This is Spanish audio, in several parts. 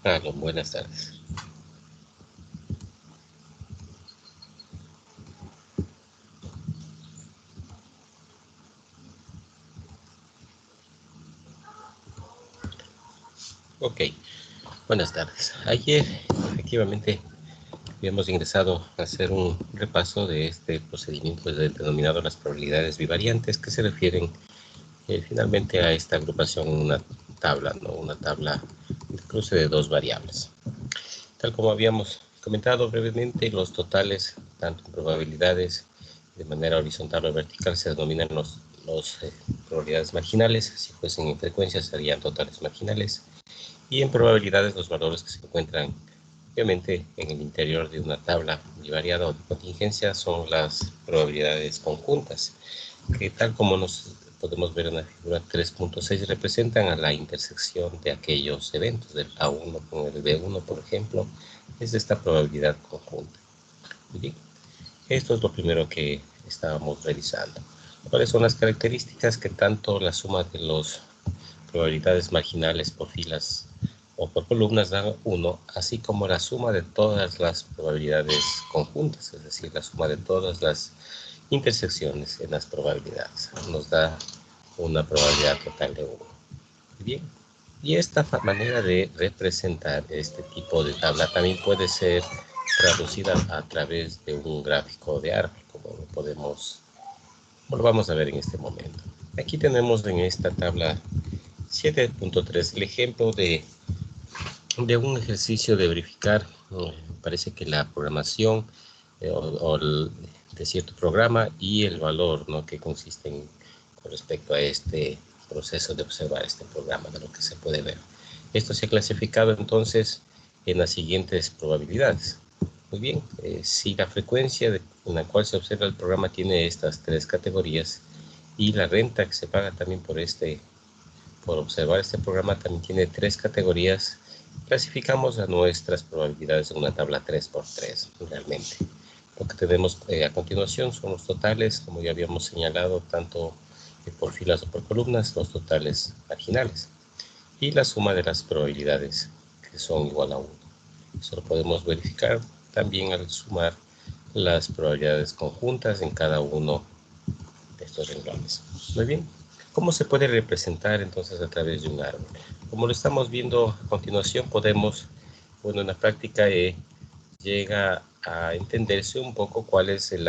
Aló, buenas tardes. Ok, buenas tardes. Ayer, efectivamente, habíamos ingresado a hacer un repaso de este procedimiento denominado las probabilidades bivariantes, que se refieren finalmente a esta agrupación en una tabla, ¿no? Una tabla de cruce de dos variables. Tal como habíamos comentado brevemente, los totales, tanto en probabilidades de manera horizontal o vertical, se denominan los probabilidades marginales. Si fuesen en frecuencia, serían totales marginales. Y en probabilidades, los valores que se encuentran obviamente en el interior de una tabla bivariada o de contingencia son las probabilidades conjuntas, que tal como nos podemos ver en la figura 3.6 representan a la intersección de aquellos eventos del A1 con el B1, por ejemplo, es esta probabilidad conjunta. Muy bien. Esto es lo primero que estábamos revisando. ¿Cuáles son las características? Que tanto la suma de las probabilidades marginales por filas o por columnas dan 1, así como la suma de todas las probabilidades conjuntas, es decir, la suma de todas las intersecciones en las probabilidades, nos da una probabilidad total de 1. Bien, y esta manera de representar este tipo de tabla también puede ser traducida a través de un gráfico de árbol, como lo vamos a ver en este momento. Aquí tenemos en esta tabla 7.3 el ejemplo de un ejercicio de verificar, parece que la programación de cierto programa y el valor, ¿no?, que consiste con respecto a este proceso de observar este programa, de lo que se puede ver. Esto se ha clasificado entonces en las siguientes probabilidades. Muy bien, si la frecuencia en la cual se observa el programa tiene estas tres categorías y la renta que se paga también por observar este programa también tiene tres categorías, clasificamos a nuestras probabilidades en una tabla 3x3 realmente. Lo que tenemos a continuación son los totales, como ya habíamos señalado, tanto por filas o por columnas, los totales marginales. Y la suma de las probabilidades, que son igual a 1. Eso lo podemos verificar también al sumar las probabilidades conjuntas en cada uno de estos renglones. Muy bien. ¿Cómo se puede representar entonces a través de un árbol? Como lo estamos viendo a continuación, podemos, bueno, en la práctica llega a entenderse un poco cuál es el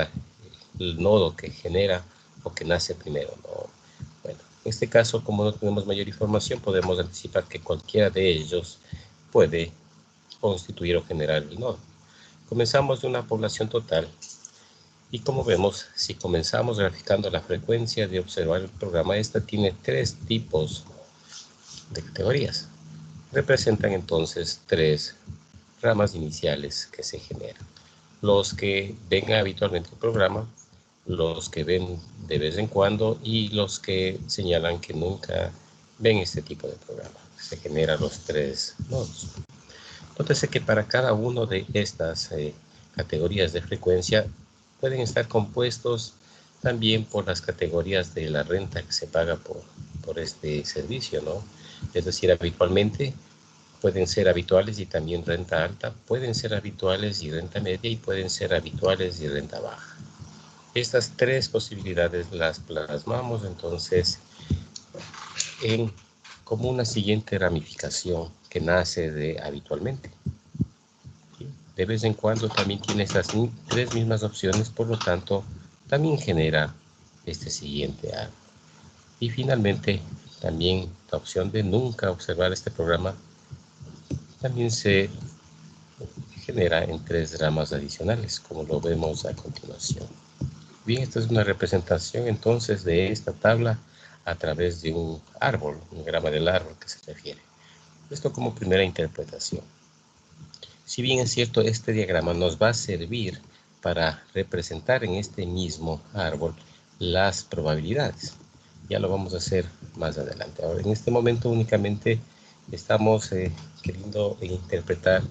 nodo que genera o que nace primero, ¿no? Bueno, en este caso, como no tenemos mayor información, podemos anticipar que cualquiera de ellos puede constituir o generar el nodo. Comenzamos de una población total. Y como vemos, si comenzamos graficando la frecuencia de observar el programa, esta tiene tres tipos de categorías. Representan entonces tres ramas iniciales que se generan. Los que ven habitualmente el programa, los que ven de vez en cuando y los que señalan que nunca ven este tipo de programa. Se generan los tres nodos. Nótese que para cada uno de estas categorías de frecuencia pueden estar compuestos también por las categorías de la renta que se paga por este servicio, ¿no? Es decir, habitualmente pueden ser habituales y también renta alta, pueden ser habituales y renta media y pueden ser habituales y renta baja. Estas tres posibilidades las plasmamos entonces como una siguiente ramificación que nace de habitualmente. De vez en cuando también tiene estas tres mismas opciones, por lo tanto, también genera este siguiente árbol. Y finalmente, también la opción de nunca observar este programa también se genera en tres ramas adicionales, como lo vemos a continuación. Bien, esta es una representación entonces de esta tabla a través de un árbol, un diagrama del árbol que se refiere. Esto como primera interpretación. Si bien es cierto, este diagrama nos va a servir para representar en este mismo árbol las probabilidades. Ya lo vamos a hacer más adelante. Ahora, en este momento únicamente estamos queriendo interpretar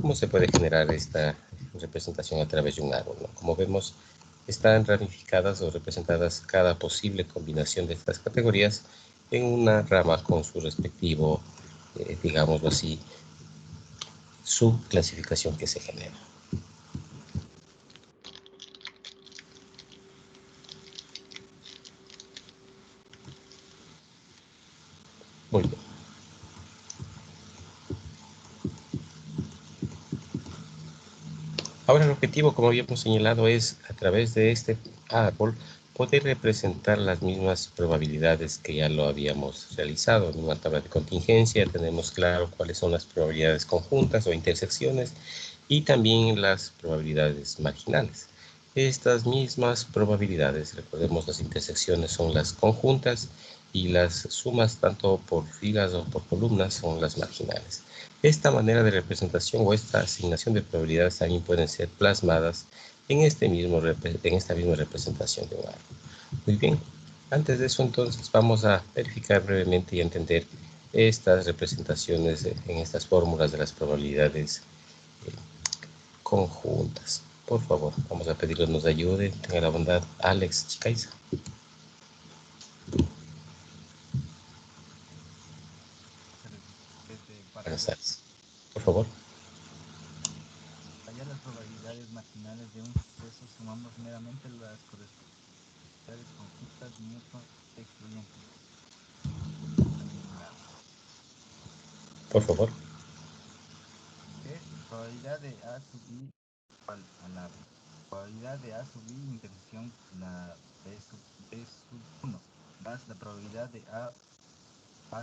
cómo se puede generar esta representación a través de un árbol, ¿no? Como vemos, están ramificadas o representadas cada posible combinación de estas categorías en una rama con su respectivo, digámoslo así, su clasificación que se genera. Muy bien. Ahora el objetivo, como habíamos señalado, es a través de este árbol poder representar las mismas probabilidades que ya lo habíamos realizado. En una tabla de contingencia tenemos claro cuáles son las probabilidades conjuntas o intersecciones y también las probabilidades marginales. Estas mismas probabilidades, recordemos, las intersecciones son las conjuntas y las sumas tanto por filas o por columnas son las marginales. Esta manera de representación o esta asignación de probabilidades también pueden ser plasmadas en esta misma representación de un árbol. Muy bien, antes de eso entonces vamos a verificar brevemente y entender estas representaciones en estas fórmulas de las probabilidades conjuntas. Por favor, vamos a pedirles nos ayude. Tenga la bondad, Alex Chicaiza. Buenas tardes. Por favor. Hallar las probabilidades marginales de un suceso, sumamos meramente las correspondientes conjuntas Newton excluyentes. Terminado. Por favor. Probabilidad de A sub I igual a la probabilidad de A sub I intersección la B sub 1 más la probabilidad de A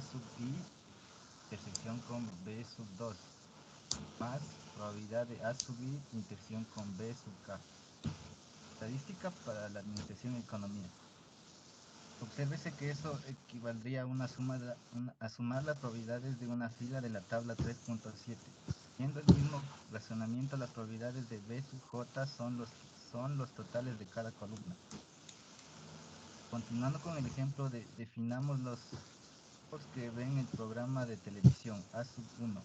sub I intersección con B sub 2 más probabilidad de A sub I intersección con B sub K. Estadística para la administración y economía. Obsérvese que eso equivaldría a a sumar las probabilidades de una fila de la tabla 3.7. Siguiendo el mismo razonamiento, las probabilidades de B sub J son los totales de cada columna. Continuando con el ejemplo, definamos los que ven el programa de televisión A sub 1,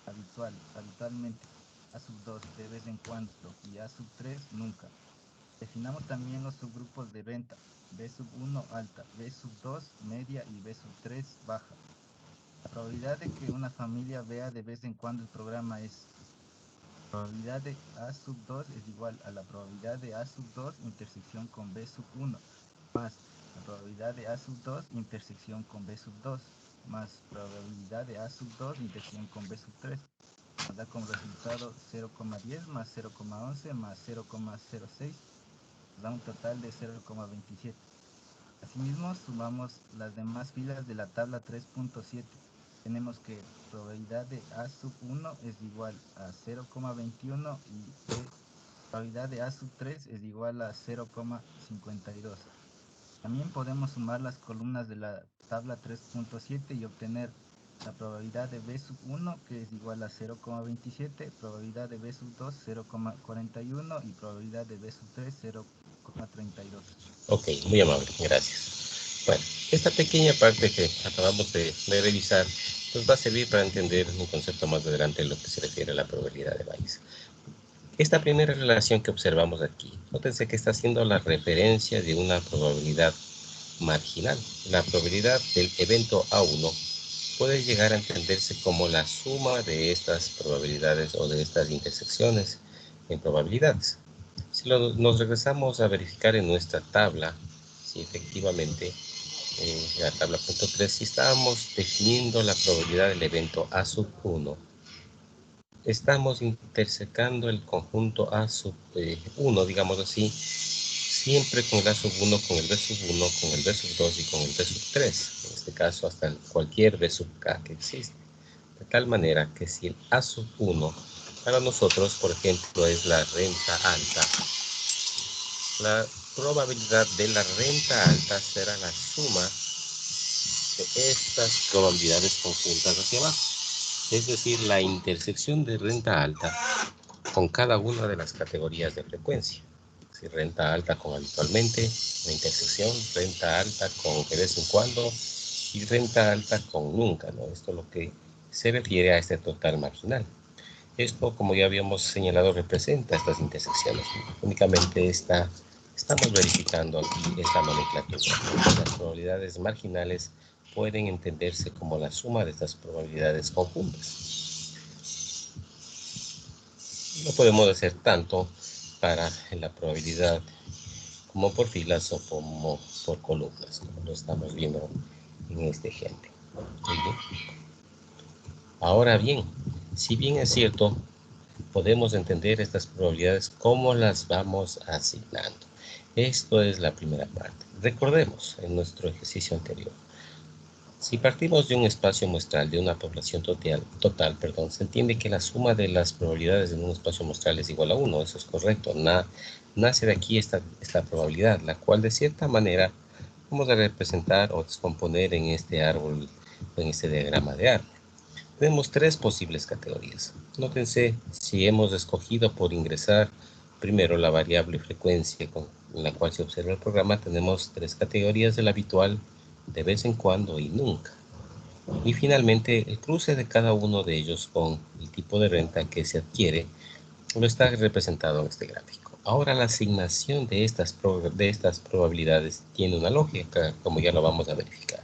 habitualmente, A sub 2, de vez en cuando, y A sub 3, nunca. Definamos también los subgrupos de venta, B sub 1 alta, B sub 2 media y B sub 3 baja. La probabilidad de que una familia vea de vez en cuando el programa es la probabilidad de A sub 2 es igual a la probabilidad de A sub 2 intersección con B sub 1 más la probabilidad de A sub 2 intersección con B sub 2 más probabilidad de A sub 2 intersección con B sub 3. Nos da como resultado 0,10 más 0,11 más 0,06. Nos da un total de 0,27. Asimismo, sumamos las demás filas de la tabla 3.7. Tenemos que probabilidad de A sub 1 es igual a 0,21 y probabilidad de A sub 3 es igual a 0,52. También podemos sumar las columnas de la tabla 3.7 y obtener la probabilidad de B sub 1 que es igual a 0,27, probabilidad de B sub 2 0,41 y probabilidad de B sub 3 0,32. Ok, muy amable, gracias. Bueno, esta pequeña parte que acabamos de revisar nos va a servir para entender un concepto más adelante en lo que se refiere a la probabilidad de Bayes. Esta primera relación que observamos aquí, nótense que está haciendo la referencia de una probabilidad marginal. La probabilidad del evento A1 puede llegar a entenderse como la suma de estas probabilidades o de estas intersecciones en probabilidades. Si nos regresamos a verificar en nuestra tabla, si efectivamente la tabla punto 3, si estábamos definiendo la probabilidad del evento A sub 1, estamos intersecando el conjunto A sub 1, digamos así, siempre con el A sub 1, con el B sub 1, con el B sub 2 y con el B sub 3, en este caso hasta cualquier B sub K que existe. De tal manera que si el A sub 1 para nosotros, por ejemplo, es la renta alta, la probabilidad de la renta alta será la suma de estas probabilidades conjuntas hacia abajo. Es decir, la intersección de renta alta con cada una de las categorías de frecuencia. Si renta alta con habitualmente, la intersección, renta alta con de vez en cuando y renta alta con nunca, ¿no? Esto es lo que se refiere a este total marginal. Esto, como ya habíamos señalado, representa estas intersecciones. Únicamente estamos verificando aquí esta nomenclatura. Las probabilidades marginales pueden entenderse como la suma de estas probabilidades conjuntas. lo podemos hacer tanto para la probabilidad como por filas o como por columnas, como lo estamos viendo en este ejemplo. Muy bien. Ahora bien, si bien es cierto, podemos entender estas probabilidades cómo las vamos asignando. Esto es la primera parte. Recordemos en nuestro ejercicio anterior. Si partimos de un espacio muestral de una población total, se entiende que la suma de las probabilidades en un espacio muestral es igual a 1. Eso es correcto. Nace de aquí esta probabilidad, la cual de cierta manera vamos a representar o descomponer en este árbol, en este diagrama de árbol. Tenemos tres posibles categorías. Nótense si hemos escogido por ingresar primero la variable frecuencia en la cual se observa el programa. Tenemos tres categorías del habitual, de vez en cuando y nunca. Y finalmente el cruce de cada uno de ellos con el tipo de renta que se adquiere lo está representado en este gráfico. Ahora la asignación de estas probabilidades tiene una lógica, como ya lo vamos a verificar.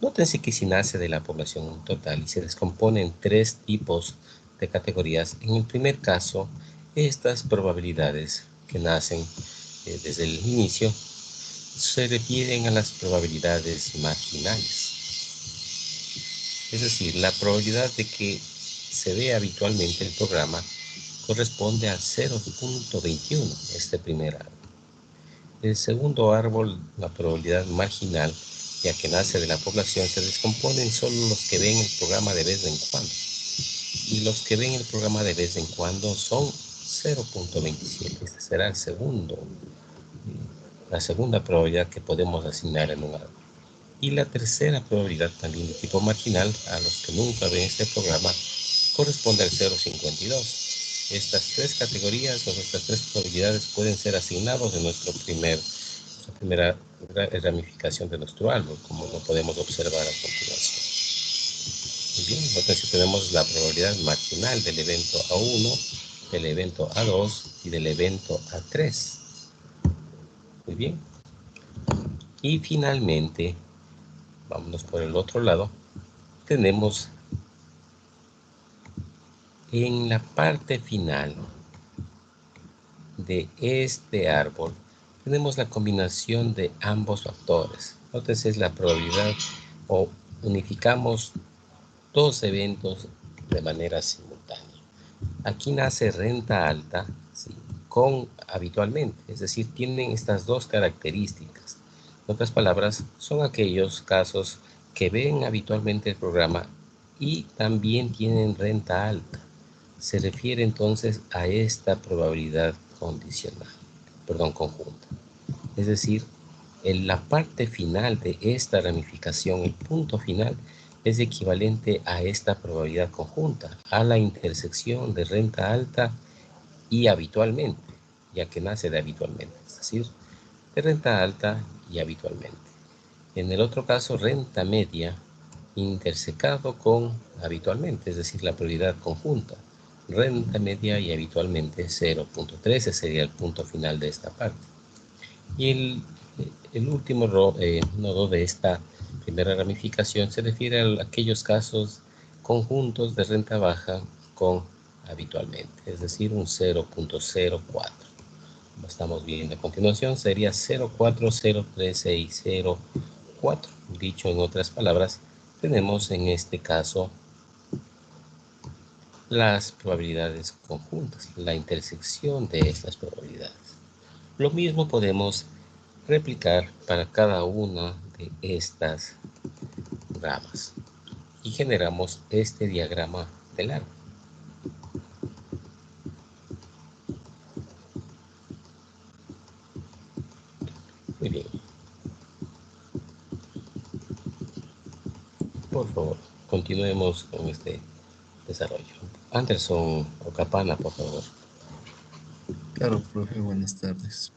Nótense que si nace de la población total y se descompone en tres tipos de categorías, en el primer caso, estas probabilidades que nacen desde el inicio se refieren a las probabilidades marginales. Es decir, la probabilidad de que se vea habitualmente el programa corresponde al 0.21, este primer árbol. El segundo árbol, la probabilidad marginal, ya que nace de la población, se descompone en solo los que ven el programa de vez en cuando. Y los que ven el programa de vez en cuando son 0.27. Este será la segunda probabilidad que podemos asignar en un árbol. Y la tercera probabilidad, también de tipo marginal, a los que nunca ven este programa, corresponde al 0.52. Estas tres categorías o estas tres probabilidades pueden ser asignados en nuestra primera ramificación de nuestro árbol, como lo podemos observar a continuación. Muy bien, entonces tenemos la probabilidad marginal del evento A1, del evento A2 y del evento A3. Muy bien. Y finalmente, vámonos por el otro lado, tenemos en la parte final de este árbol, tenemos la combinación de ambos factores. Entonces es la probabilidad o unificamos dos eventos de manera simultánea. Aquí nace renta alta, ¿sí?, con habitualmente, es decir, tienen estas dos características. En otras palabras, son aquellos casos que ven habitualmente el programa y también tienen renta alta. Se refiere entonces a esta probabilidad conjunta. Es decir, en la parte final de esta ramificación, el punto final, es equivalente a esta probabilidad conjunta, a la intersección de renta alta y habitualmente, ya que nace de habitualmente, es decir, de renta alta y habitualmente. En el otro caso, renta media intersecado con habitualmente, es decir, la probabilidad conjunta. Renta media y habitualmente 0.13 sería el punto final de esta parte. Y el último nodo de esta primera ramificación se refiere a aquellos casos conjuntos de renta baja con habitualmente, es decir, un 0.04. Como estamos viendo a continuación, sería 0.403604. Dicho en otras palabras, tenemos en este caso las probabilidades conjuntas, la intersección de estas probabilidades. Lo mismo podemos replicar para cada una de estas ramas y generamos este diagrama del árbol. Muy bien. Por favor, continuemos con este desarrollo. Anderson Ocapana, por favor. Claro, profe, buenas tardes.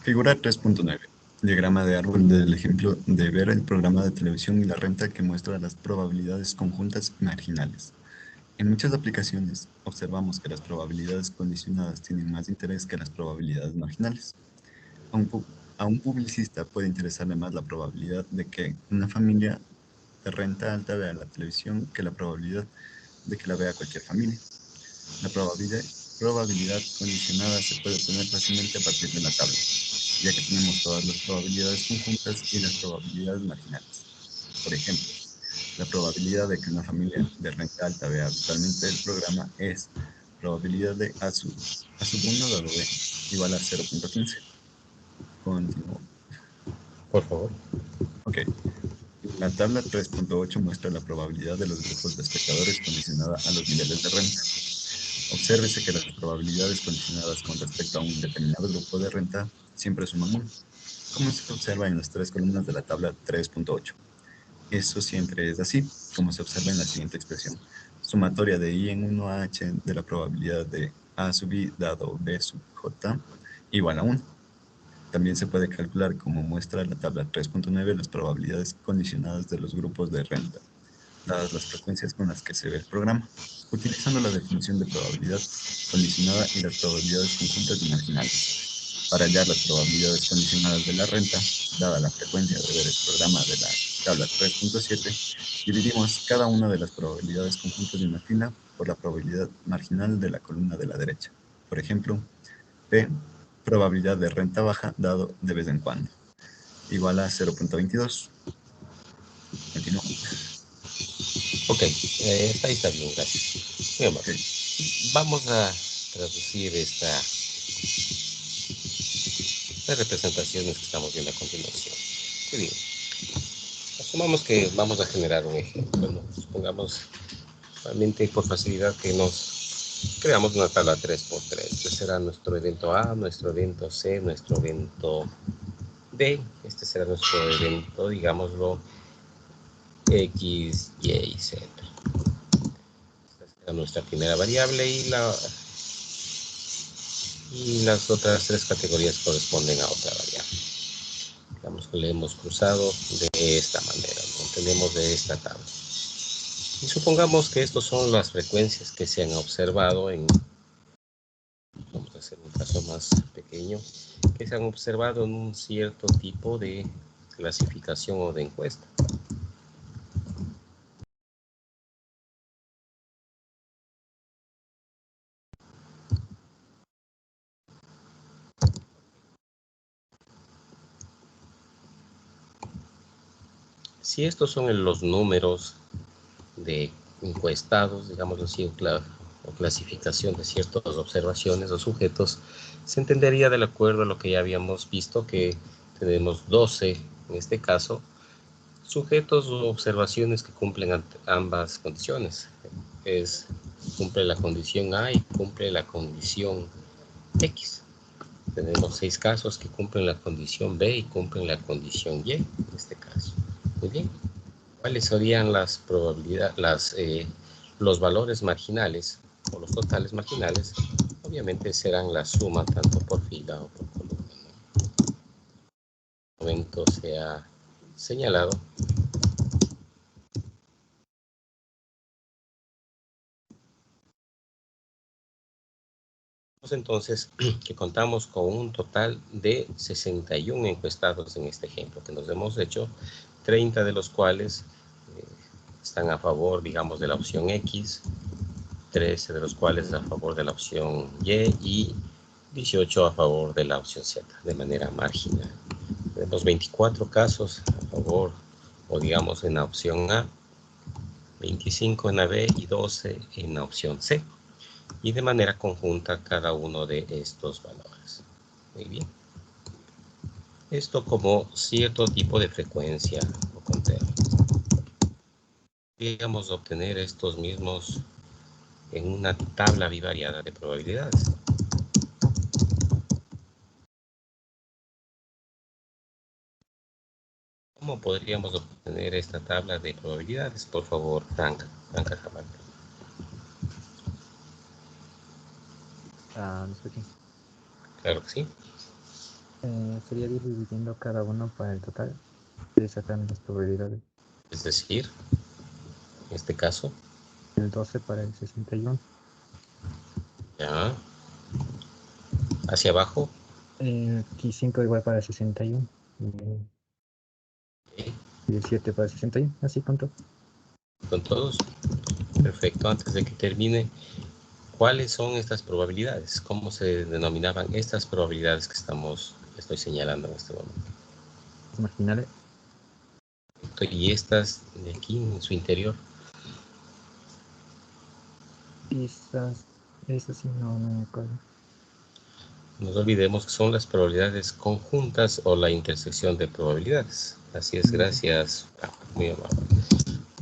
Figura 3.9. Diagrama de árbol del ejemplo de ver el programa de televisión y la renta que muestra las probabilidades conjuntas marginales. En muchas aplicaciones observamos que las probabilidades condicionadas tienen más interés que las probabilidades marginales. A un publicista puede interesarle más la probabilidad de que una familia de renta alta vea la televisión que la probabilidad de que la vea cualquier familia. La probabilidad condicionada se puede obtener fácilmente a partir de la tabla, ya que tenemos todas las probabilidades conjuntas y las probabilidades marginales. Por ejemplo, la probabilidad de que una familia de renta alta vea habitualmente el programa es probabilidad de A sub 1 dado B igual a 0.15. Continúo. Por favor. Ok. La tabla 3.8 muestra la probabilidad de los grupos de espectadores condicionada a los niveles de renta. Obsérvese que las probabilidades condicionadas con respecto a un determinado grupo de renta siempre suman 1, como se observa en las tres columnas de la tabla 3.8. Eso siempre es así, como se observa en la siguiente expresión. Sumatoria de I en 1H de la probabilidad de A sub I dado B sub J igual a 1. También se puede calcular, como muestra la tabla 3.9, las probabilidades condicionadas de los grupos de renta, dadas las frecuencias con las que se ve el programa, utilizando la definición de probabilidad condicionada y las probabilidades conjuntas y marginales. Para hallar las probabilidades condicionadas de la renta, dada la frecuencia de ver el programa de la tabla 3.7, dividimos cada una de las probabilidades conjuntas de una fila por la probabilidad marginal de la columna de la derecha. Por ejemplo, P, probabilidad de renta baja dado de vez en cuando, igual a 0.22. Continúo. Ok, ahí está bien, gracias. Bien, Okay. vamos a traducir estas representaciones que estamos viendo a continuación. Qué bien. Asumamos que vamos a generar un ejemplo, ¿no? Supongamos, realmente por facilidad, que nos creamos una tabla 3x3. Este será nuestro evento A, nuestro evento C, nuestro evento D. Este será nuestro evento, digámoslo, X, Y, Z. Esta será nuestra primera variable y las otras tres categorías corresponden a otra variable. Digamos que le hemos cruzado de esta manera, lo tenemos de esta tabla. Y supongamos que estas son las frecuencias que se han observado vamos a hacer un caso más pequeño, que se han observado en un cierto tipo de clasificación o de encuesta. Si estos son los números de encuestados, digamos así, o clasificación de ciertas observaciones o sujetos, se entendería de acuerdo a lo que ya habíamos visto, que tenemos 12, en este caso, sujetos o observaciones que cumplen ambas condiciones. Cumple la condición A y cumple la condición X. Tenemos 6 casos que cumplen la condición B y cumplen la condición Y, en este caso. Muy bien. ¿Cuáles serían las probabilidades, los valores marginales o los totales marginales? Obviamente serán la suma tanto por fila o por columna, ¿no? En el momento se ha señalado entonces que contamos con un total de 61 encuestados en este ejemplo que nos hemos hecho, 30 de los cuales están a favor, digamos, de la opción X, 13 de los cuales a favor de la opción Y 18 a favor de la opción Z, de manera marginal. Tenemos 24 casos a favor, o digamos, en la opción A, 25 en la B y 12 en la opción C. Y de manera conjunta cada uno de estos valores. Muy bien. Esto como cierto tipo de frecuencia o conteo. Podríamos obtener estos mismos en una tabla bivariada de probabilidades. ¿Cómo podríamos obtener esta tabla de probabilidades? Por favor, Franca Jamal. ¿Me escuchan? Claro que sí. Sería dividiendo cada uno para el total y sacando las probabilidades. Es decir, en este caso, El 12 para el 61. ya, hacia abajo, Aquí 5 igual para el 61. Y el 7 para el 61. Así con todo. con todos. Perfecto, antes de que termine, ¿Cuáles son estas probabilidades? ¿Cómo se denominaban estas probabilidades que estoy señalando en este momento? Marginales. Y estas de aquí en su interior. Esas sí no me acuerdo. No nos olvidemos que son las probabilidades conjuntas o la intersección de probabilidades. Así es, gracias. Muy amable.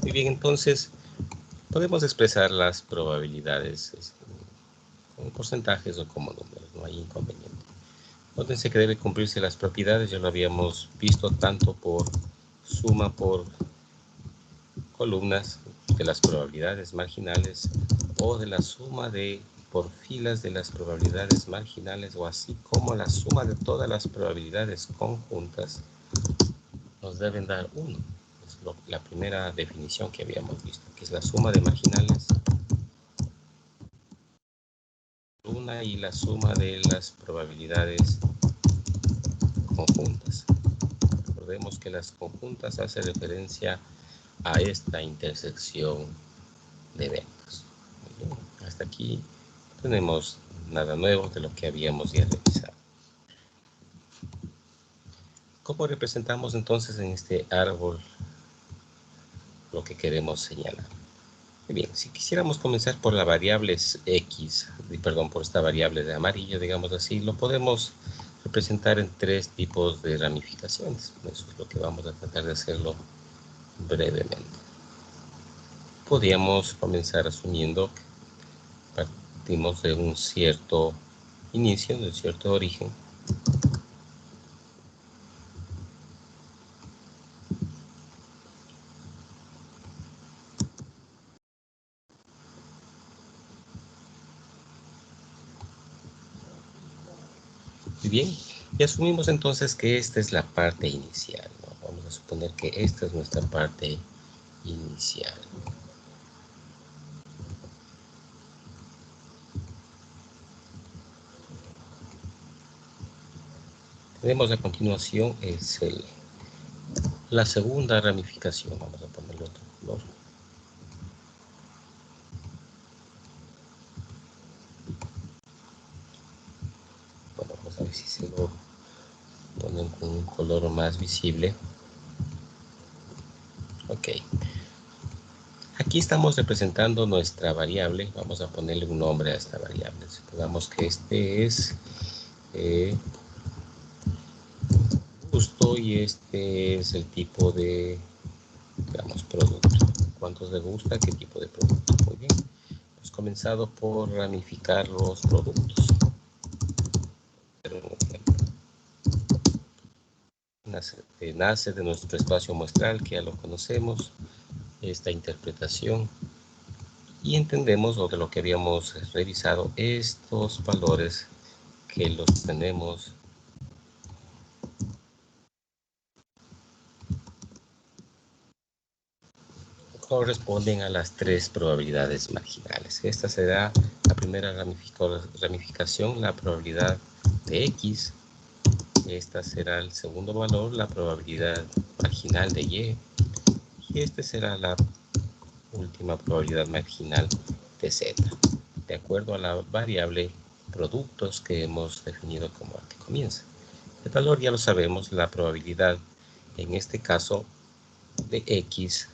Muy bien, entonces podemos expresar las probabilidades como porcentajes o como números, no hay inconveniente. Nótense que debe cumplirse las propiedades, ya lo habíamos visto tanto por suma por columnas de las probabilidades marginales o de la suma por filas de las probabilidades marginales, o así como la suma de todas las probabilidades conjuntas nos deben dar 1. Es la primera definición que habíamos visto, que es la suma de marginales una y la suma de las probabilidades conjuntas. Recordemos que las conjuntas hacen referencia a esta intersección de eventos. Muy bien. Hasta aquí no tenemos nada nuevo de lo que habíamos ya revisado. ¿Cómo representamos entonces en este árbol lo que queremos señalar? Muy bien, si quisiéramos comenzar por la variable x, por esta variable de amarillo, digamos así, lo podemos representar en 3 tipos de ramificaciones. Eso es lo que vamos a tratar de hacerlo brevemente. Podríamos comenzar asumiendo que partimos de un cierto inicio, de un cierto origen. Muy bien, y asumimos entonces que esta es la parte inicial, ¿no? Vamos a suponer que esta es nuestra parte inicial. Tenemos a continuación la segunda ramificación. Vamos a ponerle otro color. Bueno, vamos a ver si se lo ponen con un color más visible. Ok. Aquí estamos representando nuestra variable. Vamos a ponerle un nombre a esta variable. Supongamos que este es gusto y este es el tipo de, digamos, producto. ¿Cuántos le gusta? ¿Qué tipo de producto? Muy bien. Hemos comenzado por ramificar los productos. Nace de nuestro espacio muestral, que ya lo conocemos, esta interpretación, y entendemos, o de lo que habíamos revisado, estos valores que los tenemos corresponden a las 3 probabilidades marginales. Esta será la primera ramificación, la probabilidad de x. Esta será el segundo valor, la probabilidad marginal de y. Y esta será la última probabilidad marginal de z, de acuerdo a la variable productos que hemos definido como la que comienza. El valor ya lo sabemos, la probabilidad en este caso de x.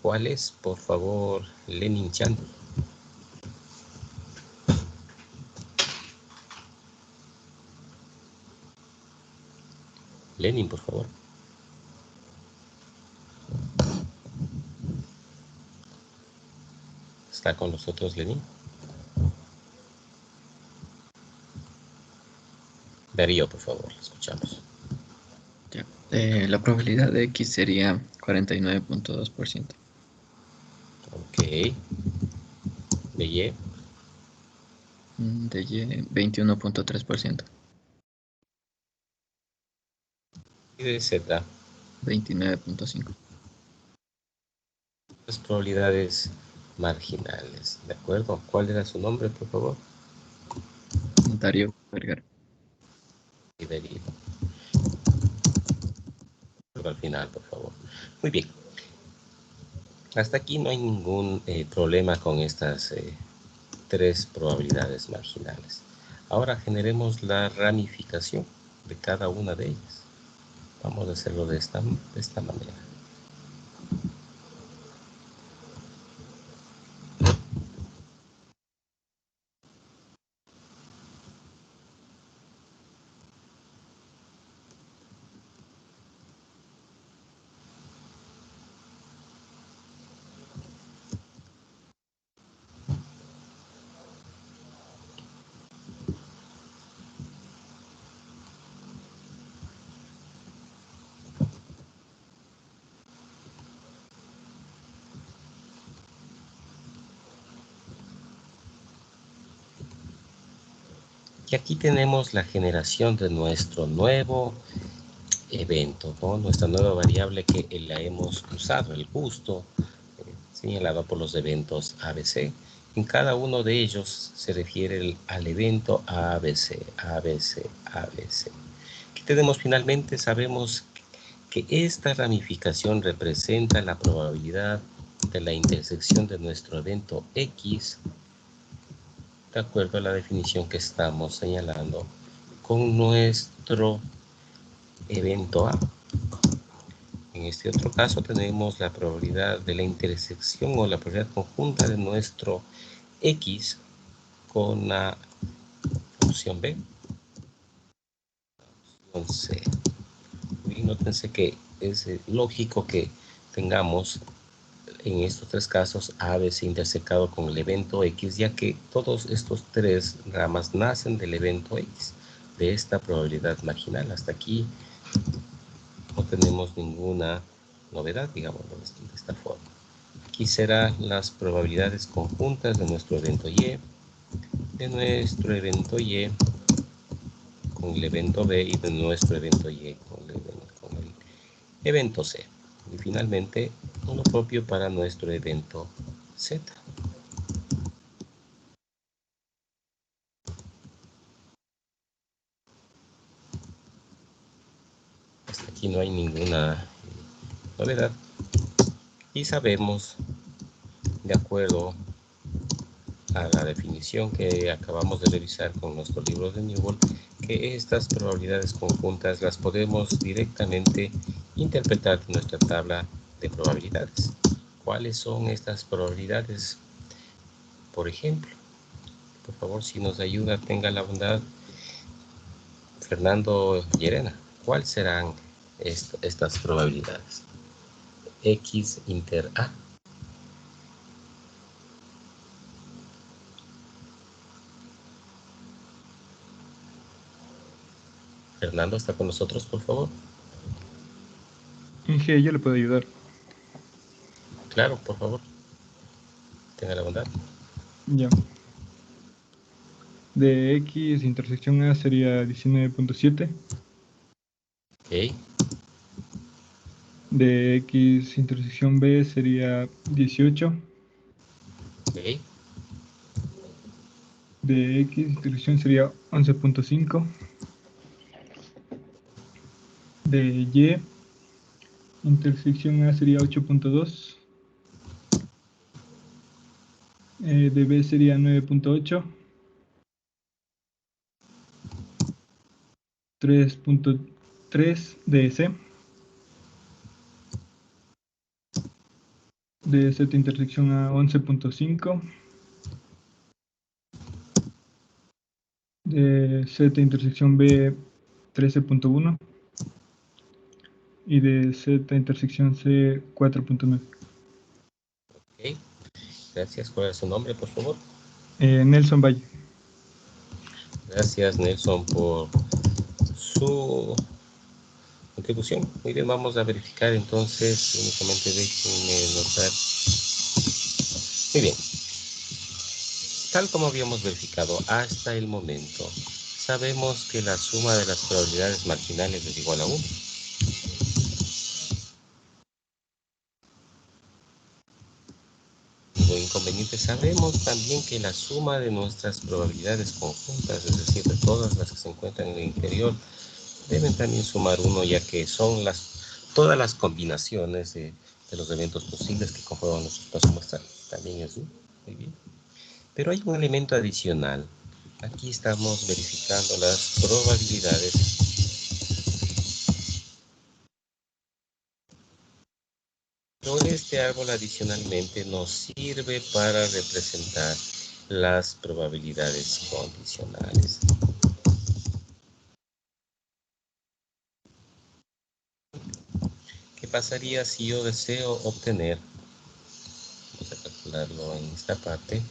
¿Cuál es? Por favor, Lenin Chan. Lenin, por favor. ¿Está con nosotros Lenin? Darío, por favor, escuchamos. Ya. La probabilidad de X sería 49.2%. Ok. De Y. De Y, 21.3%. Y de Z. 29.5%. Las probabilidades marginales. ¿De acuerdo? ¿Cuál era su nombre, por favor? Darío Vergara. Y Darío. Al final, por favor. Muy bien. Hasta aquí no hay ningún problema con estas 3 probabilidades marginales. Ahora generemos la ramificación de cada una de ellas. Vamos a hacerlo de esta manera. Y aquí tenemos la generación de nuestro nuevo evento, ¿no? Nuestra nueva variable que la hemos usado, el gusto, señalado por los eventos ABC. En cada uno de ellos se refiere al evento ABC, ABC, ABC. Aquí tenemos finalmente, sabemos que esta ramificación representa la probabilidad de la intersección de nuestro evento X de acuerdo a la definición que estamos señalando con nuestro evento A. En este otro caso tenemos la probabilidad de la intersección o la probabilidad conjunta de nuestro X con la opción B, opción C. Y nótense que es lógico que tengamos en estos 3 casos A, B, C intersecado con el evento X, ya que todos estos 3 ramas nacen del evento X, de esta probabilidad marginal. Hasta aquí no tenemos ninguna novedad, digamos, de esta forma. Aquí serán las probabilidades conjuntas de nuestro evento Y, con el evento B y de nuestro evento Y con el evento C. Y finalmente, uno propio para nuestro evento Z. Hasta aquí no hay ninguna novedad. Y sabemos, de acuerdo a la definición que acabamos de revisar con nuestro libro de Newell, que estas probabilidades conjuntas las podemos directamente interpretar en nuestra tabla de probabilidades. ¿Cuáles son estas probabilidades? Por ejemplo, por favor, si nos ayuda, tenga la bondad, Fernando Llerena, ¿cuáles serán estas probabilidades? X inter A. Fernando, ¿está con nosotros, por favor? Inge, yo le puedo ayudar. Claro, por favor. Tenga la bondad. Ya. De X intersección A sería 19.7. Ok. De X intersección B sería 18. Ok. De X intersección sería 11.5. De Y intersección A sería 8.2. De B sería 9.8. 3.3 de C. De Z intersección A 11.5. De Z intersección B 13.1. Y de Z intersección C 4.9. Ok. Gracias. ¿Cuál es su nombre, por favor? Nelson Valle. Gracias, Nelson, por su contribución. Muy bien, vamos a verificar entonces. Únicamente déjenme notar. Muy bien. Tal como habíamos verificado hasta el momento, sabemos que la suma de las probabilidades marginales es igual a 1. Ningún inconveniente. Sabemos también que la suma de nuestras probabilidades conjuntas, es decir, de todas las que se encuentran en el interior, deben también sumar 1, ya que son todas las combinaciones de los eventos posibles que conforman nuestro espacio muestral. También es 1. Muy bien. Pero hay un elemento adicional. Aquí estamos verificando las probabilidades. Pero este árbol adicionalmente nos sirve para representar las probabilidades condicionales. ¿Qué pasaría si yo deseo obtener? Vamos a calcularlo en esta parte.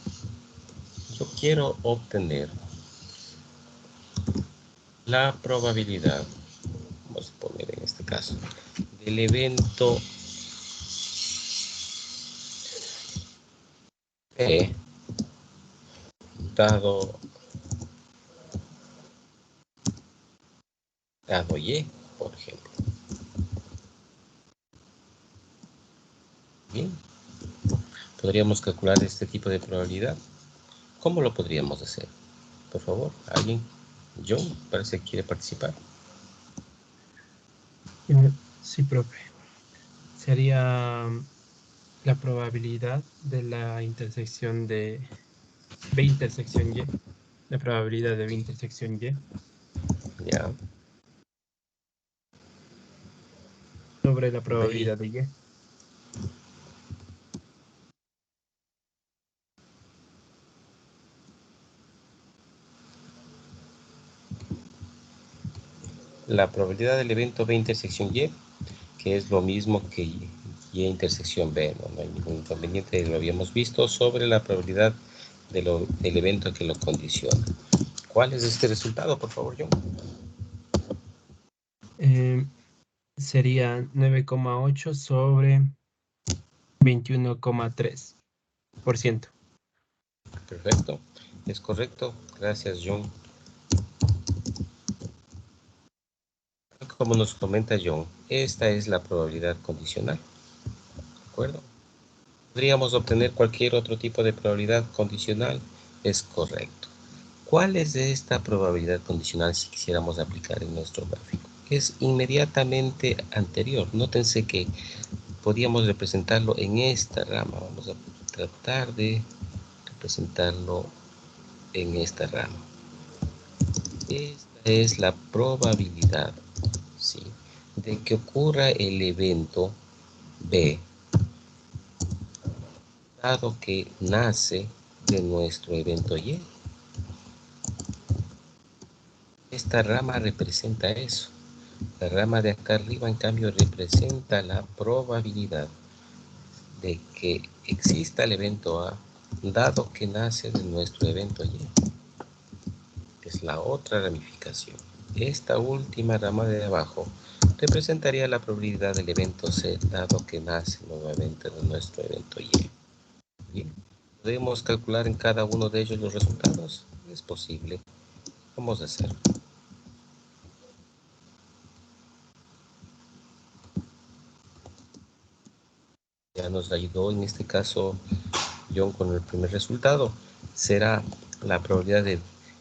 Yo quiero obtener la probabilidad, vamos a poner en este caso, del evento P dado Y, por ejemplo. Bien, podríamos calcular este tipo de probabilidad. ¿Cómo lo podríamos hacer? Por favor, alguien. John, parece que quiere participar. Sí, profe. Sería la probabilidad de la intersección de B intersección Y. La probabilidad de B intersección Y Ya, sobre la B. probabilidad de Y. La probabilidad del evento B intersección Y, que es lo mismo que Y intersección B, no hay ningún inconveniente, lo habíamos visto, sobre la probabilidad del evento que lo condiciona. ¿Cuál es este resultado, por favor, John? Sería 9,8 sobre 21,3%. Perfecto, es correcto. Gracias, John. Como nos comenta John, esta es la probabilidad condicional. ¿De acuerdo? Podríamos obtener cualquier otro tipo de probabilidad condicional. Es correcto. ¿Cuál es de esta probabilidad condicional si quisiéramos aplicar en nuestro gráfico? Es inmediatamente anterior. Nótense que podríamos representarlo en esta rama. Vamos a tratar de representarlo en esta rama. Esta es la probabilidad, ¿sí?, de que ocurra el evento B, dado que nace de nuestro evento Y. Esta rama representa eso. La rama de acá arriba, en cambio, representa la probabilidad de que exista el evento A, dado que nace de nuestro evento Y. Es la otra ramificación. Esta última rama de abajo representaría la probabilidad del evento C, dado que nace nuevamente de nuestro evento Y. Bien, ¿podemos calcular en cada uno de ellos los resultados? Es posible. Vamos a hacerlo. Ya nos ayudó en este caso John con el primer resultado. Será la probabilidad de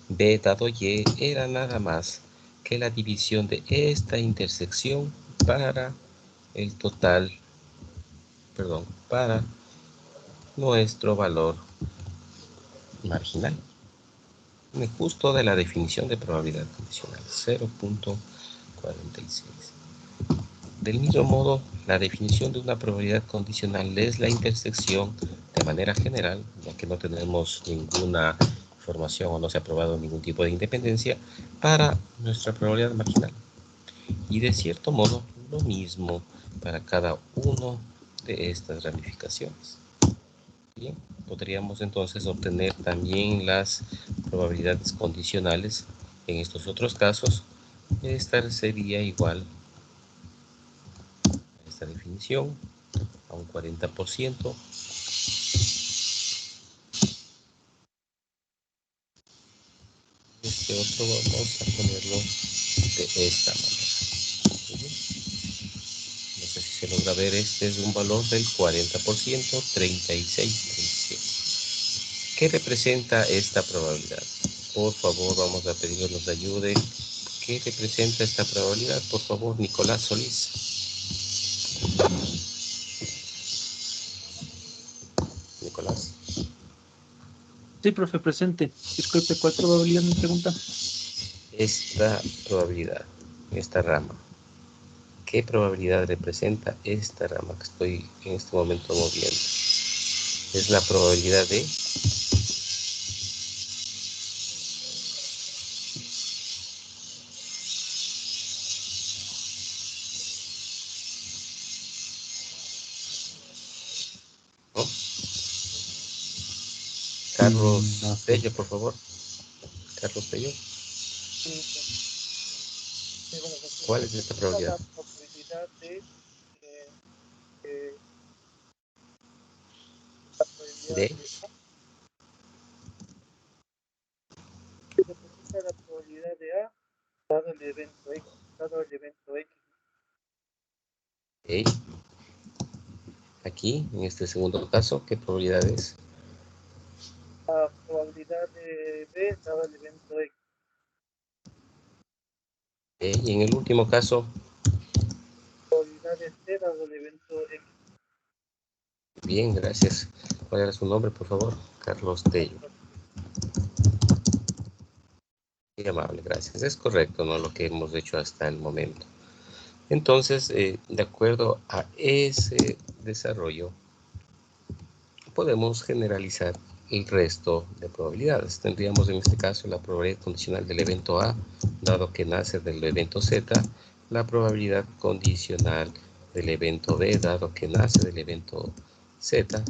B dado Y era nada más que la división de esta intersección para el total, perdón, para nuestro valor marginal. Justo de la definición de probabilidad condicional, 0.46. Del mismo modo, la definición de una probabilidad condicional es la intersección de manera general, ya que no tenemos ninguna información o no se ha probado ningún tipo de independencia para nuestra probabilidad marginal. Y de cierto modo, lo mismo para cada uno de estas ramificaciones. Bien, podríamos entonces obtener también las probabilidades condicionales en estos otros casos. Esta sería igual a esta definición, a un 40%. Este otro vamos a ponerlo de esta manera. No sé si se logra ver, este es un valor del 40%, 36. ¿Qué representa esta probabilidad? Por favor, vamos a pedirle que nos ayude. ¿Qué representa esta probabilidad? Por favor, Nicolás Solís. Nicolás. Sí, profe, presente. Disculpe, ¿cuál probabilidad me pregunta? Esta probabilidad, esta rama. ¿Qué probabilidad representa esta rama que estoy en este momento moviendo? Es la probabilidad de... ¿no? Carlos No sé. Tello, por favor. Carlos Tello. ¿Cuál es esta probabilidad? La probabilidad de la probabilidad De... de representa la probabilidad de A dado el evento X, dado el evento X. Ok. Aquí, en este segundo caso, ¿qué probabilidad es? La probabilidad de B dado el evento X. Ok. Y en el último caso, Probabilidad de C dado el evento X. bien, gracias. ¿Cuál era su nombre, por favor? Carlos Tello. Muy amable, gracias. Es correcto, ¿no? Lo que hemos hecho hasta el momento. Entonces, de acuerdo a ese desarrollo, podemos generalizar el resto de probabilidades. Tendríamos en este caso la probabilidad condicional del evento A, dado que nace del evento Z, la probabilidad condicional del evento B, dado que nace del evento Z,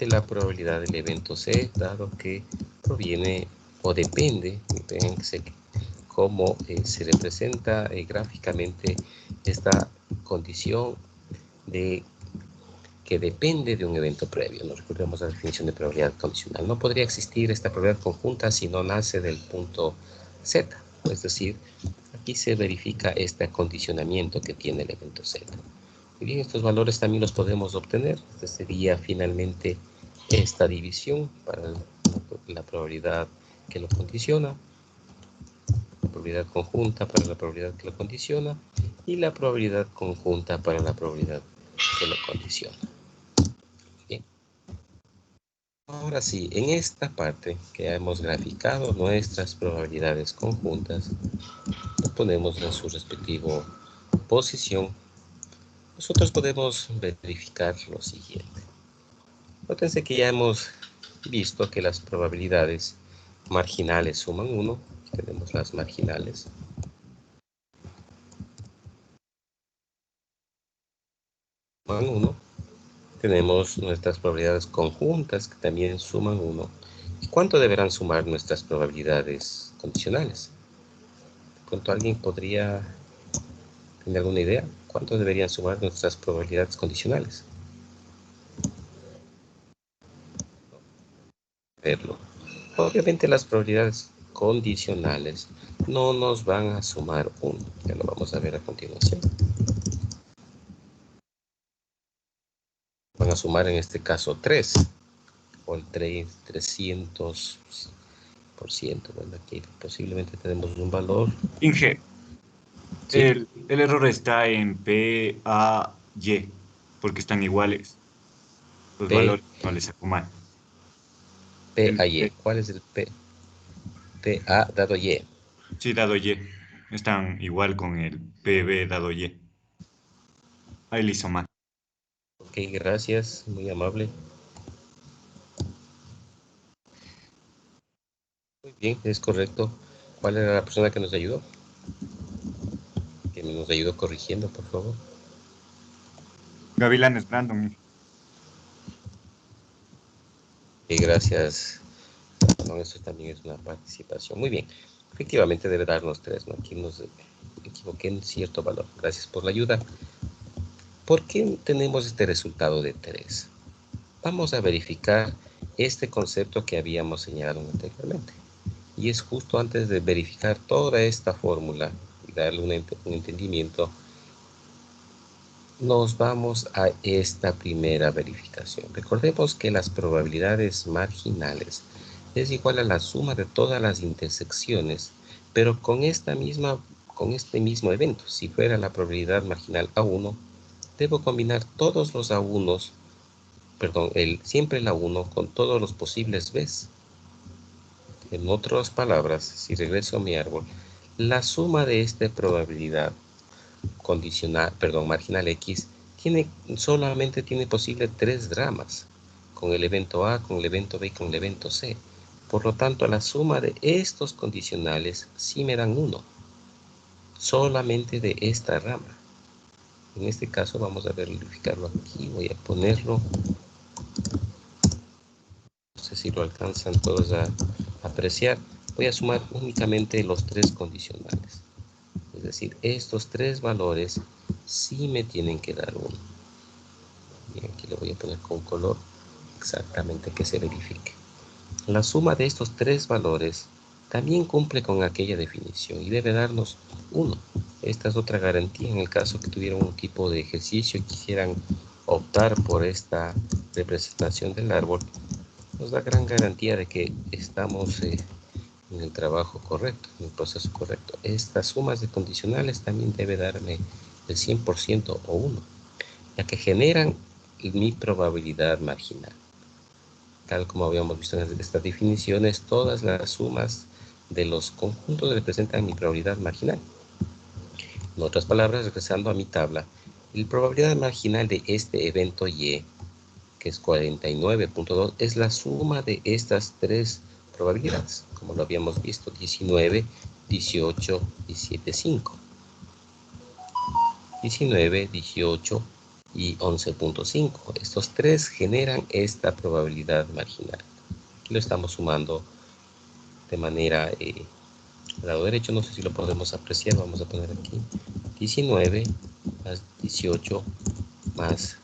la probabilidad del evento C, dado que proviene o depende, fíjense cómo se representa gráficamente esta condición de que depende de un evento previo. Nos recordemos la definición de probabilidad condicional. No podría existir esta probabilidad conjunta si no nace del punto Z, es decir, aquí se verifica este acondicionamiento que tiene el evento Z. Muy bien, estos valores también los podemos obtener. Este sería finalmente esta división para la probabilidad que lo condiciona, la probabilidad conjunta para la probabilidad que lo condiciona y la probabilidad conjunta para la probabilidad que lo condiciona. Bien. Ahora sí, en esta parte que ya hemos graficado nuestras probabilidades conjuntas, lo ponemos en su respectiva posición. Nosotros podemos verificar lo siguiente. Nótense que ya hemos visto que las probabilidades marginales suman 1. Tenemos las marginales. Suman 1. Tenemos nuestras probabilidades conjuntas que también suman 1. ¿Y cuánto deberán sumar nuestras probabilidades condicionales? ¿De pronto alguien podría tener alguna idea? ¿Cuánto deberían sumar nuestras probabilidades condicionales? Verlo. Obviamente las probabilidades condicionales no nos van a sumar 1. Ya lo vamos a ver a continuación. Van a sumar en este caso 3. O el 300%. Bueno, aquí posiblemente tenemos un valor. Inge, ¿Sí? el error está en P, A, Y, porque están iguales. Los P, valores no les saco mal. P El a Y. ¿Cuál es el P? P A dado Y. sí, dado Y. Están igual con el PB dado Y. Ahí le hizo mal. Ok, gracias. Muy amable. Muy bien, es correcto. ¿Cuál era la persona que nos ayudó? Que nos ayudó corrigiendo, por favor. Gavilanes Brandon, Inge. Gracias. No, eso también es una participación. Muy bien. Efectivamente debe darnos 3, ¿no? Aquí nos equivoqué en cierto valor. Gracias por la ayuda. ¿Por qué tenemos este resultado de 3? Vamos a verificar este concepto que habíamos señalado anteriormente. Y es justo antes de verificar toda esta fórmula y darle un entendimiento, nos vamos a esta primera verificación. Recordemos que las probabilidades marginales es igual a la suma de todas las intersecciones, pero con este mismo evento. Si fuera la probabilidad marginal A1, debo combinar todos los A1 perdón, siempre la 1 con todos los posibles Bs. En otras palabras, si regreso a mi árbol, la suma de esta probabilidad condicional, perdón, marginal X, solamente tiene posible 3 dramas, con el evento A, con el evento B y con el evento C. Por lo tanto, la suma de estos condicionales sí me dan 1, solamente de esta rama. En este caso vamos a verificarlo aquí, voy a ponerlo, no sé si lo alcanzan todos a apreciar, voy a sumar únicamente los 3 condicionales. Es decir, estos 3 valores sí me tienen que dar 1. Bien, aquí lo voy a poner con color exactamente que se verifique. La suma de estos 3 valores también cumple con aquella definición y debe darnos 1. Esta es otra garantía en el caso que tuvieran un tipo de ejercicio y quisieran optar por esta representación del árbol. Nos da gran garantía de que estamos en el trabajo correcto, en el proceso correcto. Estas sumas de condicionales también debe darme el 100% o 1, ya que generan mi probabilidad marginal. Tal como habíamos visto en estas definiciones, todas las sumas de los conjuntos representan mi probabilidad marginal. En otras palabras, regresando a mi tabla, la probabilidad marginal de este evento Y, que es 49.2, es la suma de estas 3 probabilidades, como lo habíamos visto, 19, 18 y 7.5. 19, 18 y 11.5. Estos 3 generan esta probabilidad marginal. Aquí lo estamos sumando de manera al lado derecho, no sé si lo podemos apreciar, vamos a poner aquí 19 más 18 más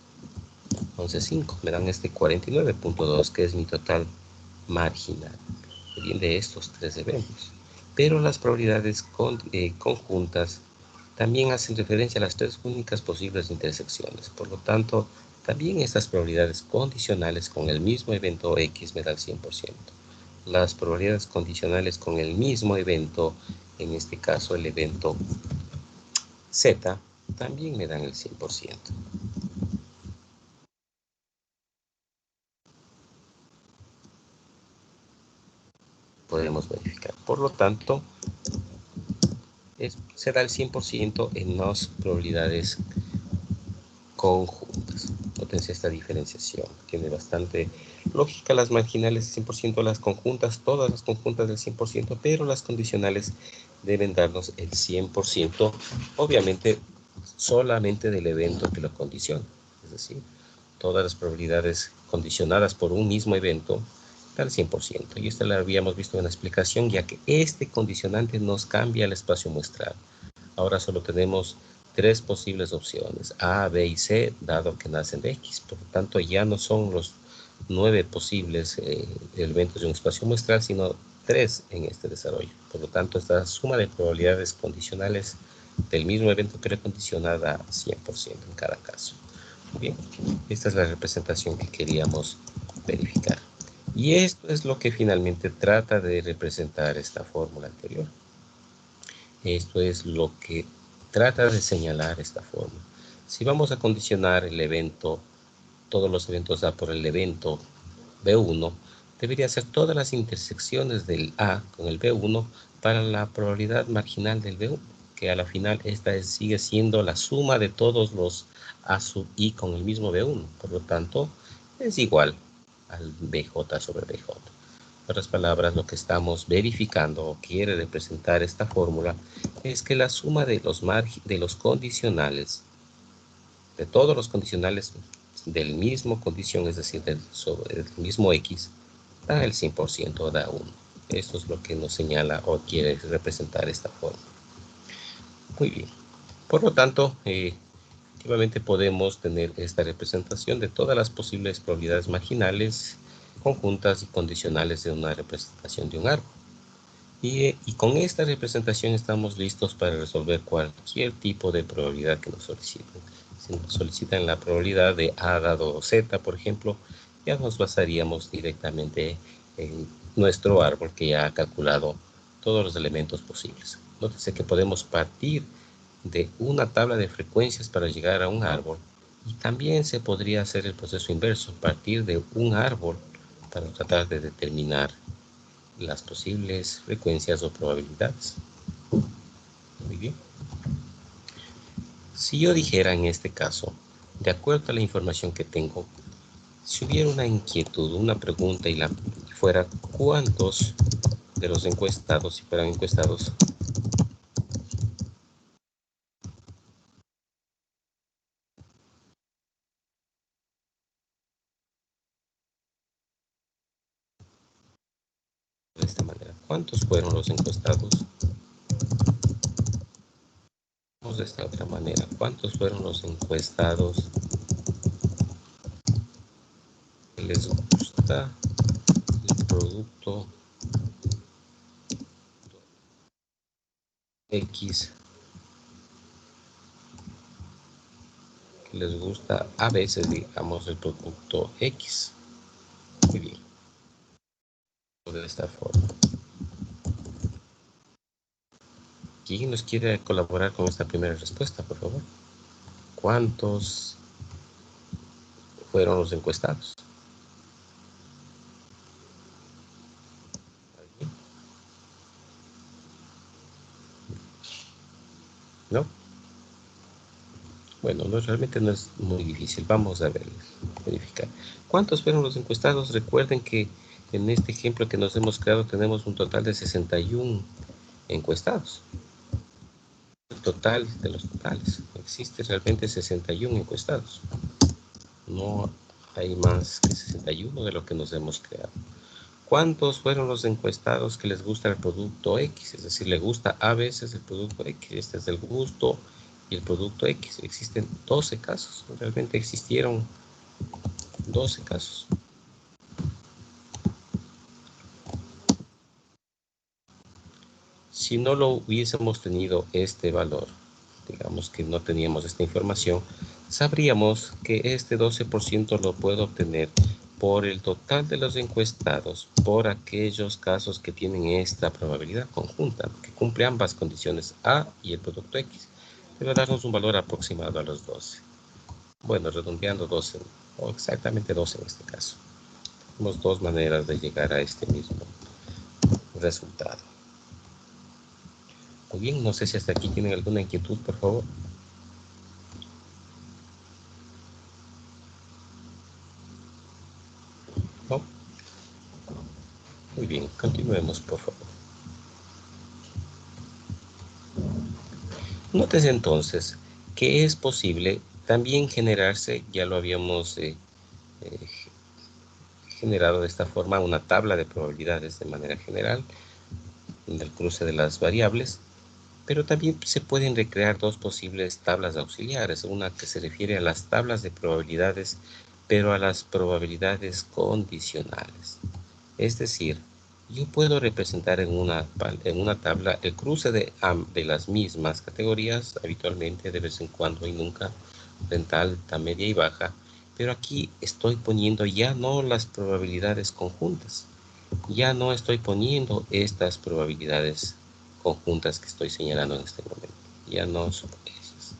11.5, me dan este 49.2, que es mi total marginal, que viene de estos 3 eventos. Pero las probabilidades conjuntas también hacen referencia a las 3 únicas posibles intersecciones. Por lo tanto, también estas probabilidades condicionales con el mismo evento X me dan 100%. Las probabilidades condicionales con el mismo evento, en este caso el evento Z, también me dan el 100%. Podemos verificar. Por lo tanto, se da el 100% en las probabilidades conjuntas. Potencia esta diferenciación. Tiene bastante lógica. Las marginales 100%, las conjuntas, todas las conjuntas del 100%, pero las condicionales deben darnos el 100%, obviamente solamente del evento que lo condiciona. Es decir, todas las probabilidades condicionadas por un mismo evento al 100%. Y esto lo habíamos visto en la explicación, ya que este condicionante nos cambia el espacio muestral. Ahora solo tenemos 3 posibles opciones, A, B y C, dado que nacen de X. Por lo tanto, ya no son los 9 posibles elementos de un espacio muestral, sino 3 en este desarrollo. Por lo tanto, esta suma de probabilidades condicionales del mismo evento precondicionada 100% en cada caso. Bien, esta es la representación que queríamos verificar. Y esto es lo que finalmente trata de representar esta fórmula anterior. Esto es lo que trata de señalar esta fórmula. Si vamos a condicionar el evento, todos los eventos A por el evento B1, debería ser todas las intersecciones del A con el B1 para la probabilidad marginal del B1, que a la final esta sigue siendo la suma de todos los A sub I con el mismo B1. Por lo tanto, es igual al BJ sobre BJ. En otras palabras, lo que estamos verificando o quiere representar esta fórmula es que la suma de los condicionales, de todos los condicionales del mismo condición, es decir, sobre el mismo X, da el 100%, da 1. Esto es lo que nos señala o quiere representar esta fórmula. Muy bien. Por lo tanto, efectivamente podemos tener esta representación de todas las posibles probabilidades marginales, conjuntas y condicionales de una representación de un árbol. Y con esta representación estamos listos para resolver cualquier tipo de probabilidad que nos soliciten. Si nos solicitan la probabilidad de A dado Z, por ejemplo, ya nos basaríamos directamente en nuestro árbol que ya ha calculado todos los elementos posibles. Nótese que podemos partir de una tabla de frecuencias para llegar a un árbol Y también se podría hacer el proceso inverso, partir de un árbol para tratar de determinar las posibles frecuencias o probabilidades. Muy bien. Si yo dijera en este caso, de acuerdo a la información que tengo, si hubiera una inquietud, una pregunta y fuera cuántos de los encuestados, si fueran encuestados, de esta manera, ¿cuántos fueron los encuestados? Vamos de esta otra manera, ¿cuántos fueron los encuestados que les gusta el producto X, que les gusta a veces, digamos, el producto X? Muy bien. De esta forma. ¿Quién nos quiere colaborar con esta primera respuesta, por favor? ¿Cuántos fueron los encuestados? ¿No? Bueno, no, realmente no es muy difícil. Vamos a verificar. ¿Cuántos fueron los encuestados? Recuerden que en este ejemplo que nos hemos creado tenemos un total de 61 encuestados. El total de los totales. Existe realmente 61 encuestados. No hay más que 61 de lo que nos hemos creado. ¿Cuántos fueron los encuestados que les gusta el producto X? Es decir, le gusta a veces el producto X. Este es el gusto y el producto X. Existen 12 casos. Realmente existieron 12 casos. Si no lo hubiésemos tenido este valor, digamos que no teníamos esta información, sabríamos que este 12% lo puedo obtener por el total de los encuestados por aquellos casos que tienen esta probabilidad conjunta, que cumple ambas condiciones A y el producto X. Debe darnos un valor aproximado a los 12. Bueno, redondeando 12, o exactamente 12 en este caso. Tenemos dos maneras de llegar a este mismo resultado. Muy bien, no sé si hasta aquí tienen alguna inquietud, por favor. ¿No? Muy bien, continuemos, por favor. Nótese entonces que es posible también generarse, ya lo habíamos generado de esta forma, una tabla de probabilidades de manera general, del cruce de las variables, pero también se pueden recrear dos posibles tablas auxiliares, una que se refiere a las tablas de probabilidades, pero a las probabilidades condicionales. Es decir, yo puedo representar en una tabla el cruce de las mismas categorías, habitualmente, de vez en cuando y nunca, renta alta, media y baja, pero aquí estoy poniendo ya no las probabilidades conjuntas, ya no estoy poniendo estas probabilidades conjuntas que estoy señalando en este momento, ya no son esas.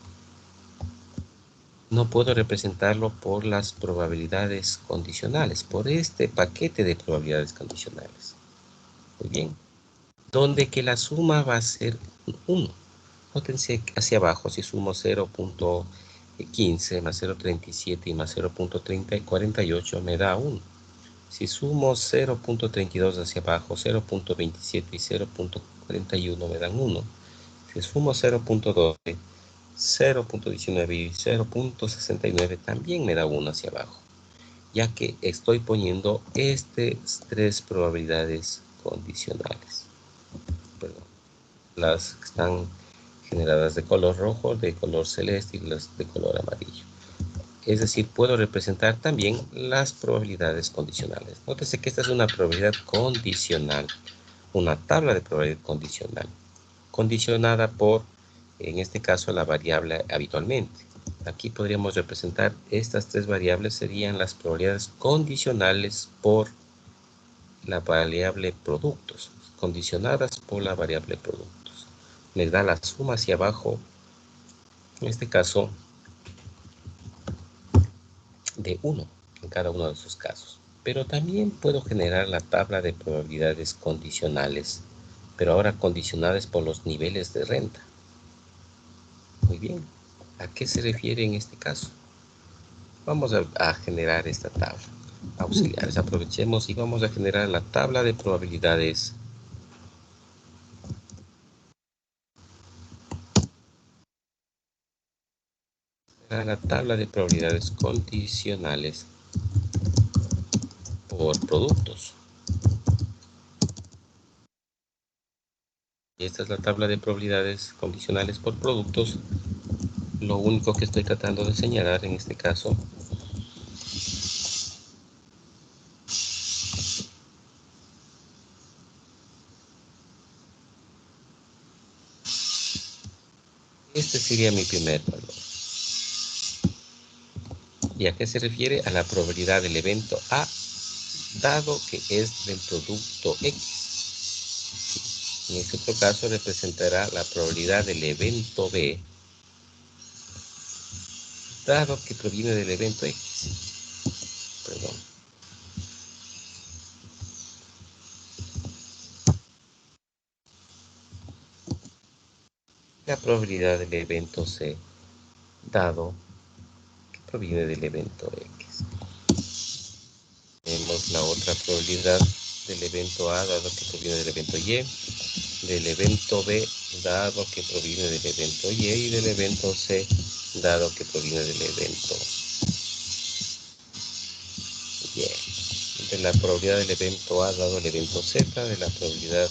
No puedo representarlo por las probabilidades condicionales, por este paquete de probabilidades condicionales. Muy bien. Donde que la suma va a ser 1. Nótense hacia abajo, si sumo 0.15 más 0.37 y más 0.48 me da 1. Si sumo 0.32 hacia abajo, 0.27 y 0.41 me dan 1. Si sumo 0.12, 0.19 y 0.69 también me da 1 hacia abajo, ya que estoy poniendo estas tres probabilidades condicionales. Perdón. Las que están generadas de color rojo, de color celeste y las de color amarillo. Es decir, puedo representar también las probabilidades condicionales. Nótese que esta es una probabilidad condicional, una tabla de probabilidad condicional, condicionada por, en este caso, la variable habitualmente. Aquí podríamos representar estas tres variables, serían las probabilidades condicionales por la variable productos, condicionadas por la variable productos. Les da la suma hacia abajo, en este caso, de 1 en cada uno de sus casos. Pero también puedo generar la tabla de probabilidades condicionales, pero ahora condicionales por los niveles de renta. Muy bien. ¿A qué se refiere en este caso? Vamos a generar esta tabla. Auxiliares, aprovechemos y vamos a generar la tabla de probabilidades condicionales por productos. Y esta es la tabla de probabilidades condicionales por productos. Lo único que estoy tratando de señalar en este caso este sería mi primer valor. ¿Y a qué se refiere? A la probabilidad del evento A, dado que es del producto X. En este otro caso representará la probabilidad del evento B, dado que proviene del evento X. Perdón. La probabilidad del evento C, dado que proviene del evento X. Tenemos la otra probabilidad del evento A, dado que proviene del evento Y, del evento B, dado que proviene del evento Y, del evento C, dado que proviene del evento Y. De la probabilidad del evento A dado el evento Z, de la probabilidad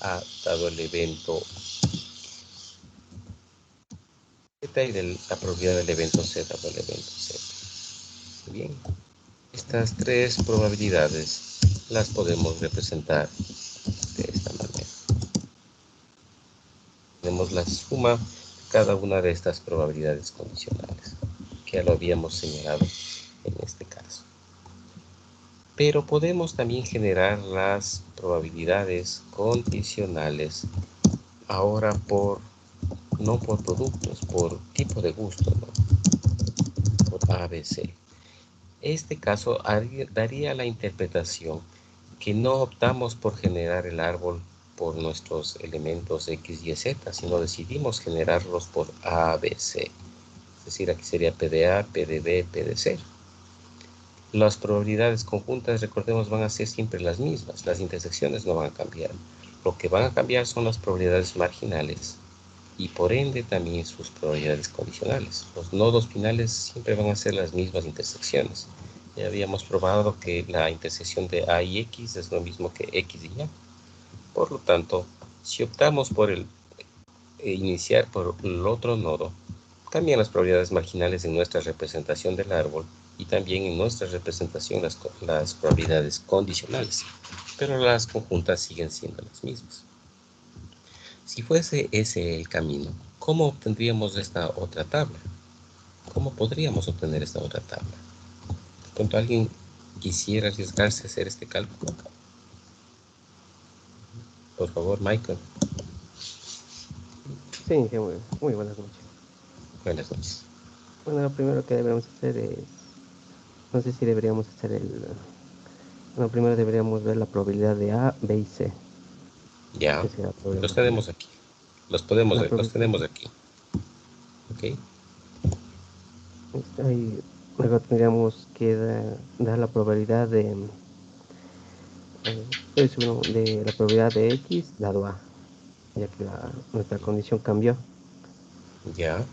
A dado el evento Z y de la probabilidad del evento Z dado el evento Z. Bien, estas tres probabilidades las podemos representar de esta manera. Tenemos la suma de cada una de estas probabilidades condicionales, que ya lo habíamos señalado en este caso. Pero podemos también generar las probabilidades condicionales ahora no por productos, por tipo de gusto, ¿no? Por ABC. Este caso daría la interpretación que no optamos por generar el árbol por nuestros elementos X, Y, Z, sino decidimos generarlos por ABC. Es decir, aquí sería PDA, PDB, PDC. Las probabilidades conjuntas, recordemos, van a ser siempre las mismas. Las intersecciones no van a cambiar. Lo que van a cambiar son las probabilidades marginales y por ende también sus probabilidades condicionales. Los nodos finales siempre van a ser las mismas intersecciones. Ya habíamos probado que la intersección de A y X es lo mismo que X y Y. Por lo tanto, si optamos por iniciar por el otro nodo, cambian las probabilidades marginales en nuestra representación del árbol y también en nuestra representación las probabilidades condicionales, pero las conjuntas siguen siendo las mismas. Si fuese ese el camino, ¿cómo obtendríamos esta otra tabla? ¿Cómo podríamos obtener esta otra tabla? De pronto alguien quisiera arriesgarse a hacer este cálculo. Por favor, Michael. Sí, muy buenas noches. Buenas noches. Bueno, lo primero que deberíamos hacer es, no sé si deberíamos hacer bueno, primero deberíamos ver la probabilidad de A, B y C. Ya, los tenemos aquí. Los podemos ver, los tenemos aquí. Ok. Ahí luego tendríamos que dar la probabilidad de la probabilidad de X dado A, ya que nuestra condición cambió. Ya.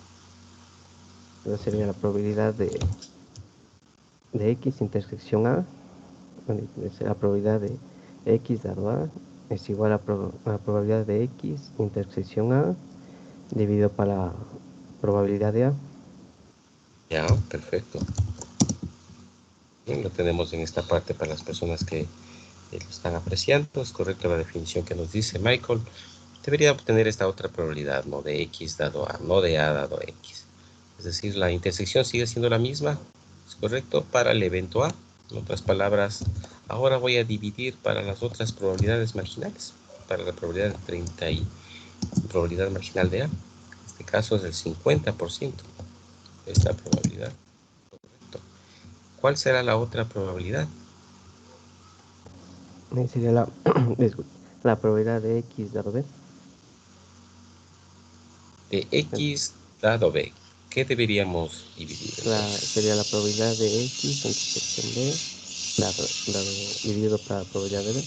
Entonces sería la probabilidad de X intersección A, la probabilidad de X dado A es igual a la probabilidad de X intersección A dividido por la probabilidad de A. Ya, perfecto. Bien, lo tenemos en esta parte para las personas que lo están apreciando. Es correcta la definición que nos dice Michael. Debería obtener esta otra probabilidad, ¿no? De X dado A, no de A dado X. Es decir, la intersección sigue siendo la misma, es correcto, para el evento A. En otras palabras, ahora voy a dividir para las otras probabilidades marginales, para la probabilidad de 30 y probabilidad marginal de A. En este caso es el 50% de esta probabilidad. Correcto. ¿Cuál será la otra probabilidad? Sería la probabilidad de X dado B. De X dado B. ¿Qué deberíamos dividir? Sería la probabilidad de X intersección B dividido por la probabilidad de B.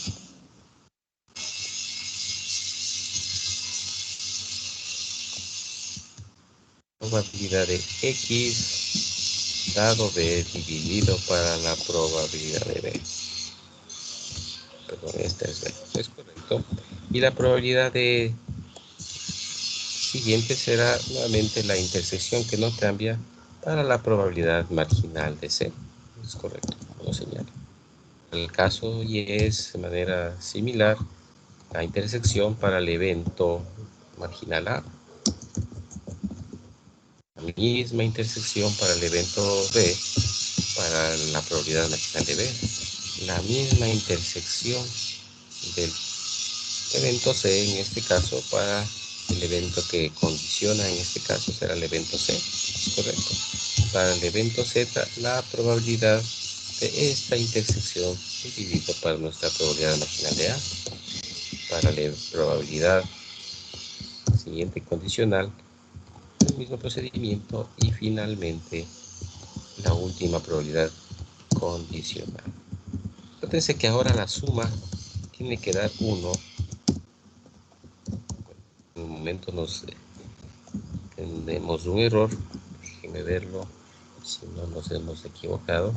Probabilidad de X dado B dividido para la probabilidad de B. Perdón, esta es B. Es correcto. Y la probabilidad de siguiente será nuevamente la intersección que no cambia para la probabilidad marginal de C. Es correcto, como señalo. El caso Y es de manera similar la intersección para el evento marginal A. La misma intersección para el evento B para la probabilidad marginal de B. La misma intersección del evento C en este caso para el evento que condiciona en este caso será el evento C. ¿Es correcto? Para el evento Z la probabilidad de esta intersección dividido para nuestra probabilidad marginal de A. Para la probabilidad siguiente condicional, el mismo procedimiento y finalmente la última probabilidad condicional. Fíjense que ahora la suma tiene que dar 1. En un momento tenemos un error, déjenme verlo si no nos hemos equivocado.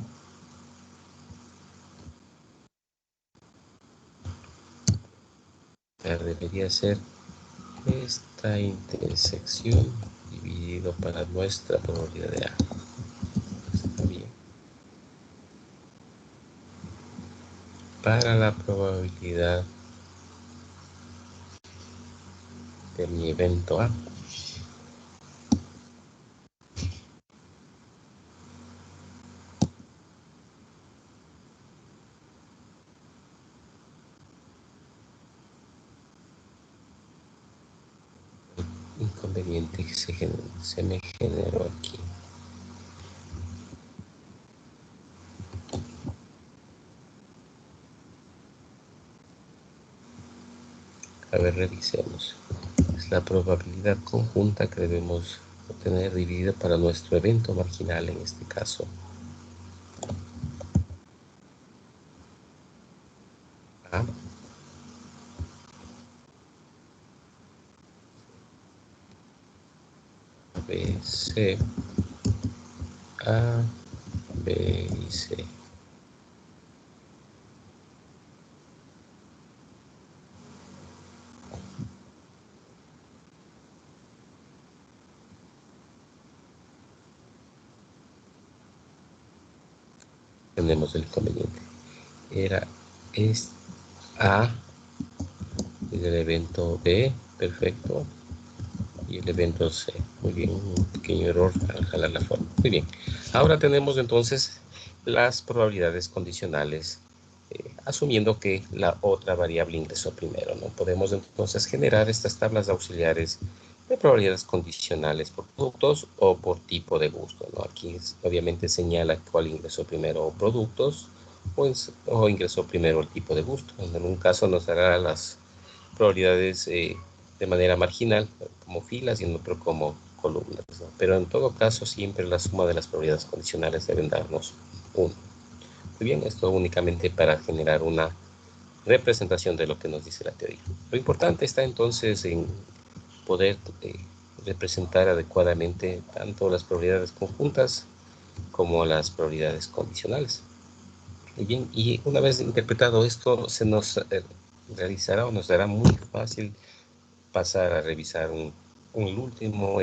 Debería ser esta intersección dividido para nuestra probabilidad de A. Está bien. Para la probabilidad de mi evento A. Inconveniente que se me generó aquí. A ver, revisemos. Es la probabilidad conjunta que debemos obtener dividida para nuestro evento marginal en este caso. A. B, C. A, B y C. Tenemos el inconveniente. Es A y el evento B, perfecto. Y el evento C. Muy bien, un pequeño error al jalar la forma. Muy bien. Ahora tenemos entonces las probabilidades condicionales, asumiendo que la otra variable ingresó primero, ¿no? Podemos entonces generar estas tablas auxiliares de probabilidades condicionales por productos o por tipo de gusto, ¿no? Aquí obviamente señala cuál ingresó primero, productos o ingresó primero el tipo de gusto. En un caso nos dará las probabilidades de manera marginal, como filas, y en otro como columnas, ¿no? Pero en todo caso siempre la suma de las probabilidades condicionales deben darnos 1. Muy bien, esto únicamente para generar una representación de lo que nos dice la teoría. Lo importante está entonces en poder representar adecuadamente tanto las probabilidades conjuntas como las probabilidades condicionales. Muy bien, y una vez interpretado esto, se nos realizará o nos dará muy fácil pasar a revisar un último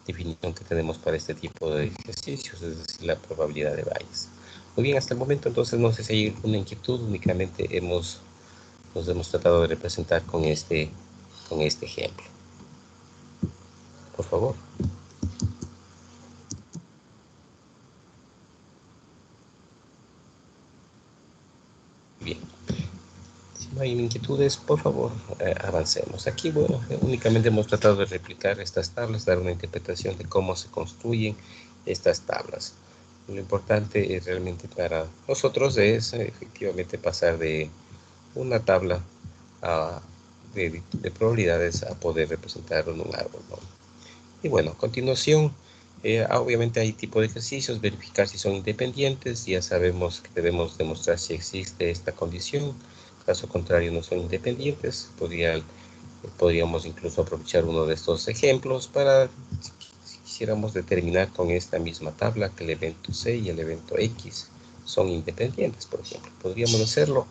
definición que tenemos para este tipo de ejercicios, es decir, la probabilidad de Bayes. Muy bien, hasta el momento entonces no sé si hay una inquietud, únicamente nos hemos tratado de representar con este ejemplo. Por favor. Bien. Si no hay inquietudes, por favor, avancemos. Aquí, bueno, únicamente hemos tratado de replicar estas tablas, dar una interpretación de cómo se construyen estas tablas. Lo importante es realmente para nosotros es efectivamente pasar de una tabla de probabilidades a poder representar en un árbol, ¿no? Y bueno, a continuación, obviamente hay tipo de ejercicios, verificar si son independientes. Ya sabemos que debemos demostrar si existe esta condición. Caso contrario, no son independientes. Podríamos incluso aprovechar uno de estos ejemplos para, si quisiéramos determinar con esta misma tabla que el evento C y el evento X son independientes, por ejemplo. ¿Podríamos hacerlo?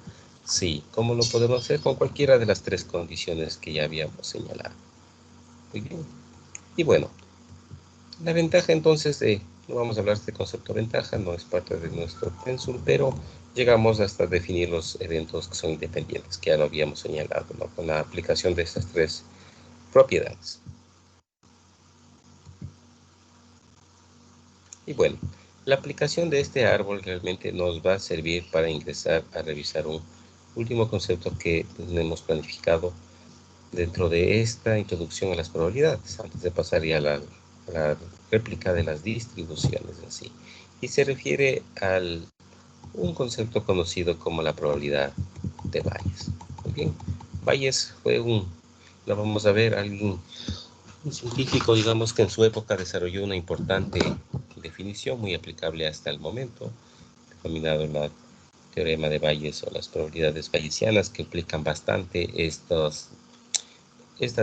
Sí. ¿Cómo lo podemos hacer? Con cualquiera de las tres condiciones que ya habíamos señalado. Muy bien. Y bueno, la ventaja entonces no vamos a hablar de este concepto de ventaja, no es parte de nuestro pensum, pero llegamos hasta definir los eventos que son independientes, que ya lo habíamos señalado, ¿no? Con la aplicación de estas tres propiedades. Y bueno, la aplicación de este árbol realmente nos va a servir para ingresar a revisar un último concepto que hemos planificado dentro de esta introducción a las probabilidades, antes de pasar ya a la réplica de las distribuciones en sí. Y se refiere a un concepto conocido como la probabilidad de Bayes. Muy bien, Bayes fue lo vamos a ver, un científico, digamos, que en su época desarrolló una importante definición muy aplicable hasta el momento, denominado el teorema de Bayes o las probabilidades bayesianas, que implican bastante estas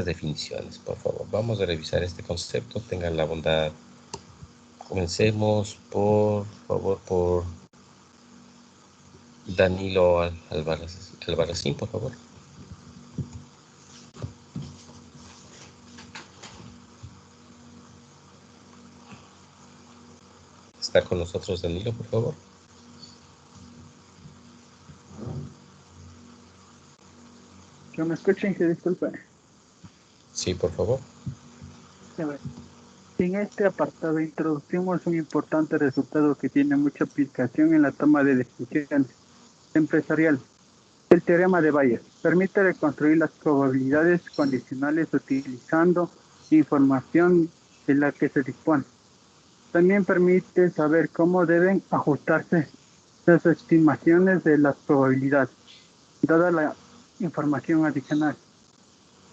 definiciones. Por favor, vamos a revisar este concepto. Tengan la bondad. Comencemos, por favor, por Danilo Albarracín, por favor. ¿Está con nosotros Danilo, por favor? Que me escuchen, que disculpen. Sí, por favor. En este apartado introducimos un importante resultado que tiene mucha aplicación en la toma de decisiones empresariales. El teorema de Bayes permite reconstruir las probabilidades condicionales utilizando información de la que se dispone. También permite saber cómo deben ajustarse las estimaciones de las probabilidades, dada la información adicional.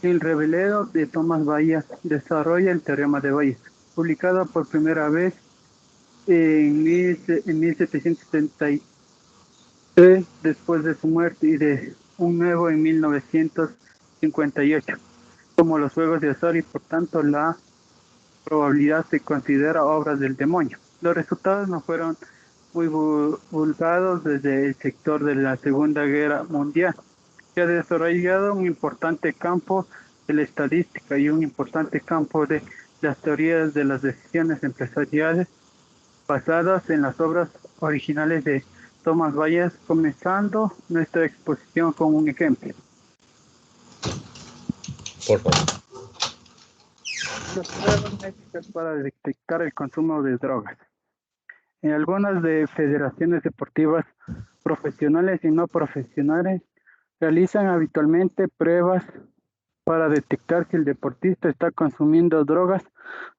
El revelado de Thomas Bayes desarrolla el teorema de Bayes, publicado por primera vez en 1773 después de su muerte y de un nuevo en 1958, como los juegos de azar, y por tanto la probabilidad se considera obra del demonio. Los resultados no fueron muy divulgados desde el sector de la Segunda Guerra Mundial, que ha desarrollado un importante campo de la estadística y un importante campo de las teorías de las decisiones empresariales basadas en las obras originales de Thomas Bayes, comenzando nuestra exposición con un ejemplo. Por favor. Las pruebas médicas para detectar el consumo de drogas. En algunas de federaciones deportivas profesionales y no profesionales realizan habitualmente pruebas para detectar si el deportista está consumiendo drogas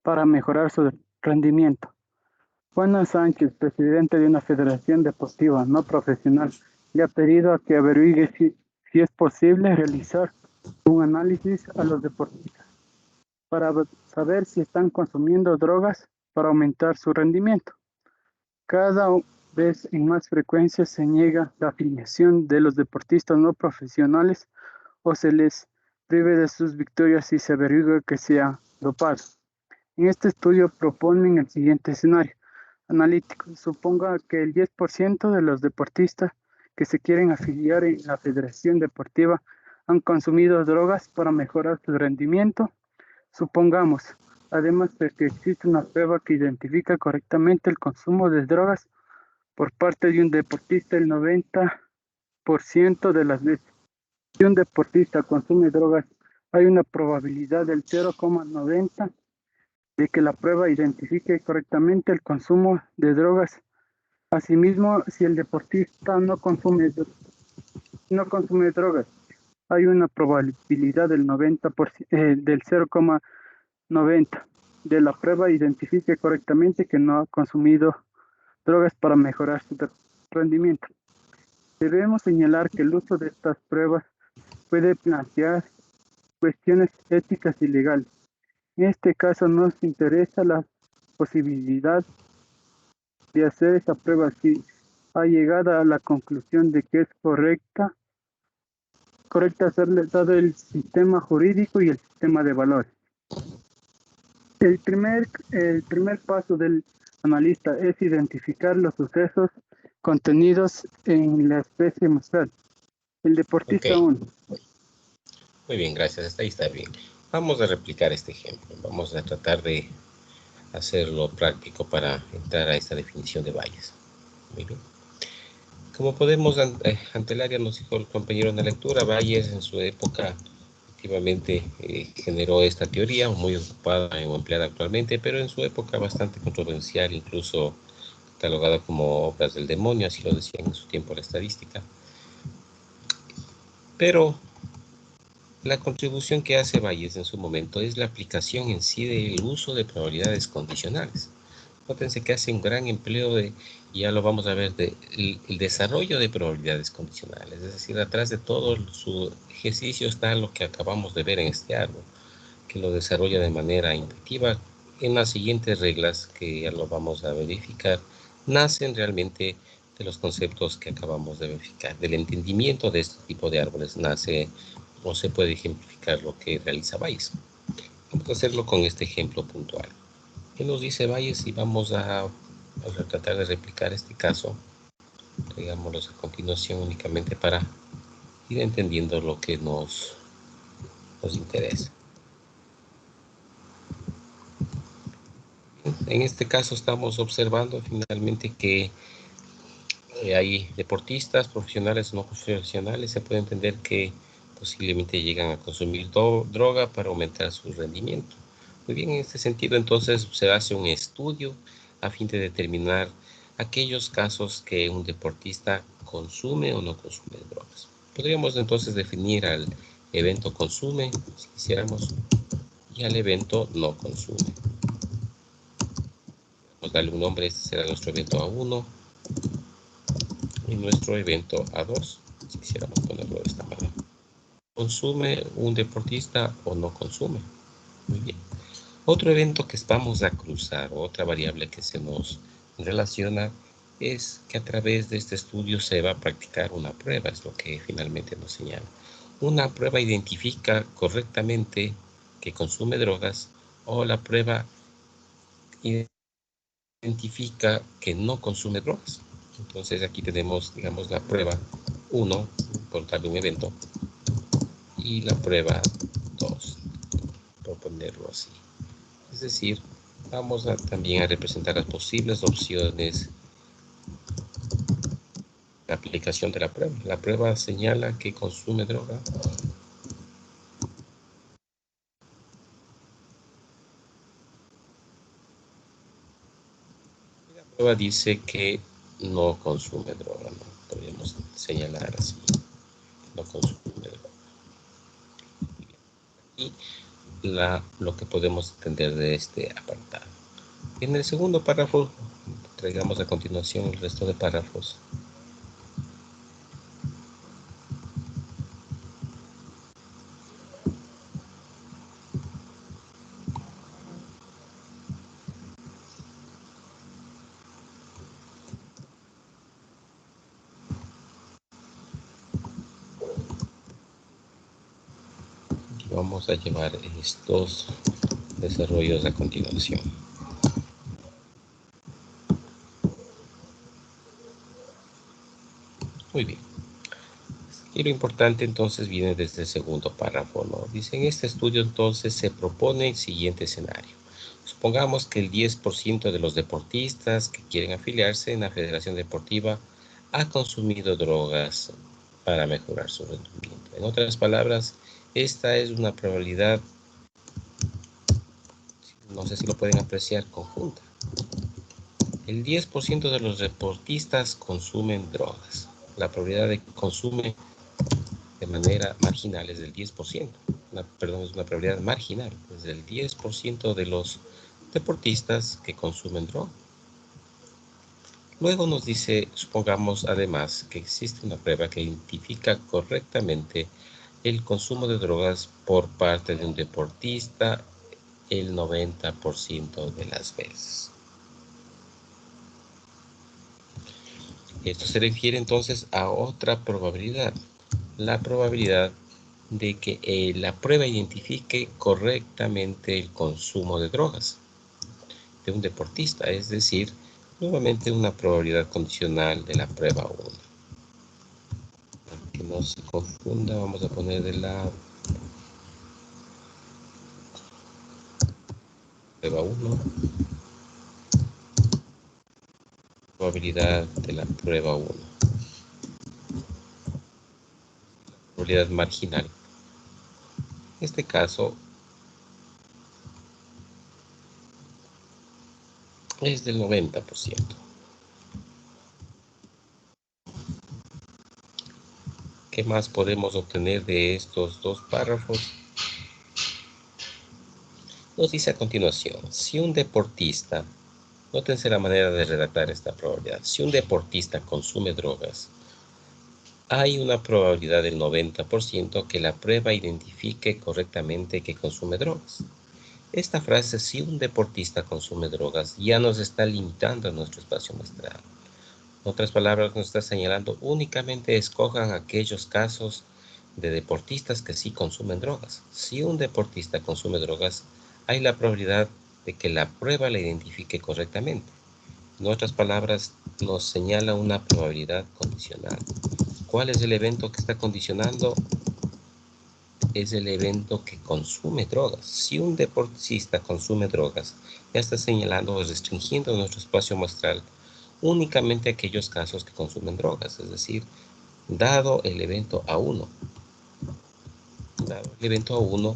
para mejorar su rendimiento. Juan Sánchez, presidente de una federación deportiva no profesional, le ha pedido a que averigüe si es posible realizar un análisis a los deportistas para saber si están consumiendo drogas para aumentar su rendimiento. Cada vez en más frecuencia se niega la afiliación de los deportistas no profesionales o se les prive de sus victorias si se averigua que se ha dopado. En este estudio proponen el siguiente escenario analítico. Suponga que el 10% de los deportistas que se quieren afiliar en la federación deportiva han consumido drogas para mejorar su rendimiento. Supongamos, además, de que existe una prueba que identifica correctamente el consumo de drogas por parte de un deportista el 90% de las veces. Si un deportista consume drogas, hay una probabilidad del 0,90 de que la prueba identifique correctamente el consumo de drogas. Asimismo, si el deportista no consume drogas, hay una probabilidad del 90%, del 0,90 de la prueba identifique correctamente que no ha consumido drogas para mejorar su rendimiento. Debemos señalar que el uso de estas pruebas puede plantear cuestiones éticas y legales. En este caso nos interesa la posibilidad de hacer esta prueba si ha llegado a la conclusión de que es correcta hacerle dado el sistema jurídico y el sistema de valores. El primer paso del analista es identificar los sucesos contenidos en la especie muestral. El deportista 1. Muy bien, gracias. Hasta ahí está bien. Vamos a replicar este ejemplo. Vamos a tratar de hacerlo práctico para entrar a esta definición de Bayes. Muy bien. Como podemos, ante el área nos dijo el compañero en la lectura, Bayes en su época efectivamente generó esta teoría, muy ocupada o empleada actualmente, pero en su época bastante controversial, incluso catalogada como obras del demonio, así lo decían en su tiempo la estadística. Pero la contribución que hace Bayes en su momento es la aplicación en sí del uso de probabilidades condicionales. Nótense que hace un gran empleo de, y ya lo vamos a ver, el desarrollo de probabilidades condicionales. Es decir, atrás de todo su ejercicio está lo que acabamos de ver en este árbol, que lo desarrolla de manera intuitiva en las siguientes reglas, que ya lo vamos a verificar, nacen realmente de los conceptos que acabamos de verificar. Del entendimiento de este tipo de árboles nace o se puede ejemplificar lo que realiza Bayes. Vamos a hacerlo con este ejemplo puntual. ¿Qué nos dice Bayes? Y vamos a tratar de replicar este caso. Digámoslo a continuación únicamente para ir entendiendo lo que nos interesa. En este caso estamos observando finalmente que hay deportistas profesionales o no profesionales. Se puede entender que posiblemente llegan a consumir droga para aumentar su rendimiento. Muy bien, en este sentido entonces se hace un estudio a fin de determinar aquellos casos que un deportista consume o no consume drogas. Podríamos entonces definir al evento consume, si quisiéramos, y al evento no consume. Vamos a darle un nombre, este será nuestro evento A1 y nuestro evento A2, si quisiéramos ponerlo de esta manera. ¿Consume un deportista o no consume? Muy bien. Otro evento que vamos a cruzar, otra variable que se nos relaciona, es que a través de este estudio se va a practicar una prueba, es lo que finalmente nos señala. Una prueba identifica correctamente que consume drogas o la prueba identifica que no consume drogas. Entonces aquí tenemos, digamos, la prueba 1, por darle un evento, y la prueba 2, por ponerlo así. Es decir, vamos también a representar las posibles opciones de aplicación de la prueba. La prueba señala que consume droga. La prueba dice que no consume droga, ¿no? Podríamos señalar así, no consume droga. Y lo que podemos entender de este apartado. En el segundo párrafo, traigamos a continuación el resto de párrafos. Vamos a llevar estos desarrollos a continuación. Muy bien. Y lo importante entonces viene desde el segundo párrafo, ¿no? Dice, en este estudio entonces se propone el siguiente escenario. Supongamos que el 10% de los deportistas que quieren afiliarse en la Federación Deportiva ha consumido drogas para mejorar su rendimiento. En otras palabras, esta es una probabilidad, no sé si lo pueden apreciar, conjunta. El 10% de los deportistas consumen drogas. La probabilidad de que consume de manera marginal es del 10%. Es una probabilidad marginal. Es del 10% de los deportistas que consumen droga. Luego nos dice, supongamos además que existe una prueba que identifica correctamente el consumo de drogas por parte de un deportista el 90% de las veces. Esto se refiere entonces a otra probabilidad, la probabilidad de que la prueba identifique correctamente el consumo de drogas de un deportista, es decir, nuevamente una probabilidad condicional de la prueba 1. Para que no se confunda, vamos a poner de la prueba 1, probabilidad de la prueba 1, probabilidad marginal. En este caso es del 90%. ¿Qué más podemos obtener de estos dos párrafos? Nos dice a continuación, si un deportista, nótense la manera de redactar esta probabilidad, si un deportista consume drogas, hay una probabilidad del 90% que la prueba identifique correctamente que consume drogas. Esta frase, si un deportista consume drogas, ya nos está limitando a nuestro espacio muestral. En otras palabras, nos está señalando únicamente escojan aquellos casos de deportistas que sí consumen drogas. Si un deportista consume drogas, hay la probabilidad de que la prueba la identifique correctamente. En otras palabras, nos señala una probabilidad condicional. ¿Cuál es el evento que está condicionando? Es el evento que consume drogas. Si un deportista consume drogas, ya está señalando o restringiendo nuestro espacio muestral únicamente aquellos casos que consumen drogas, es decir, dado el evento A1. Dado el evento A1,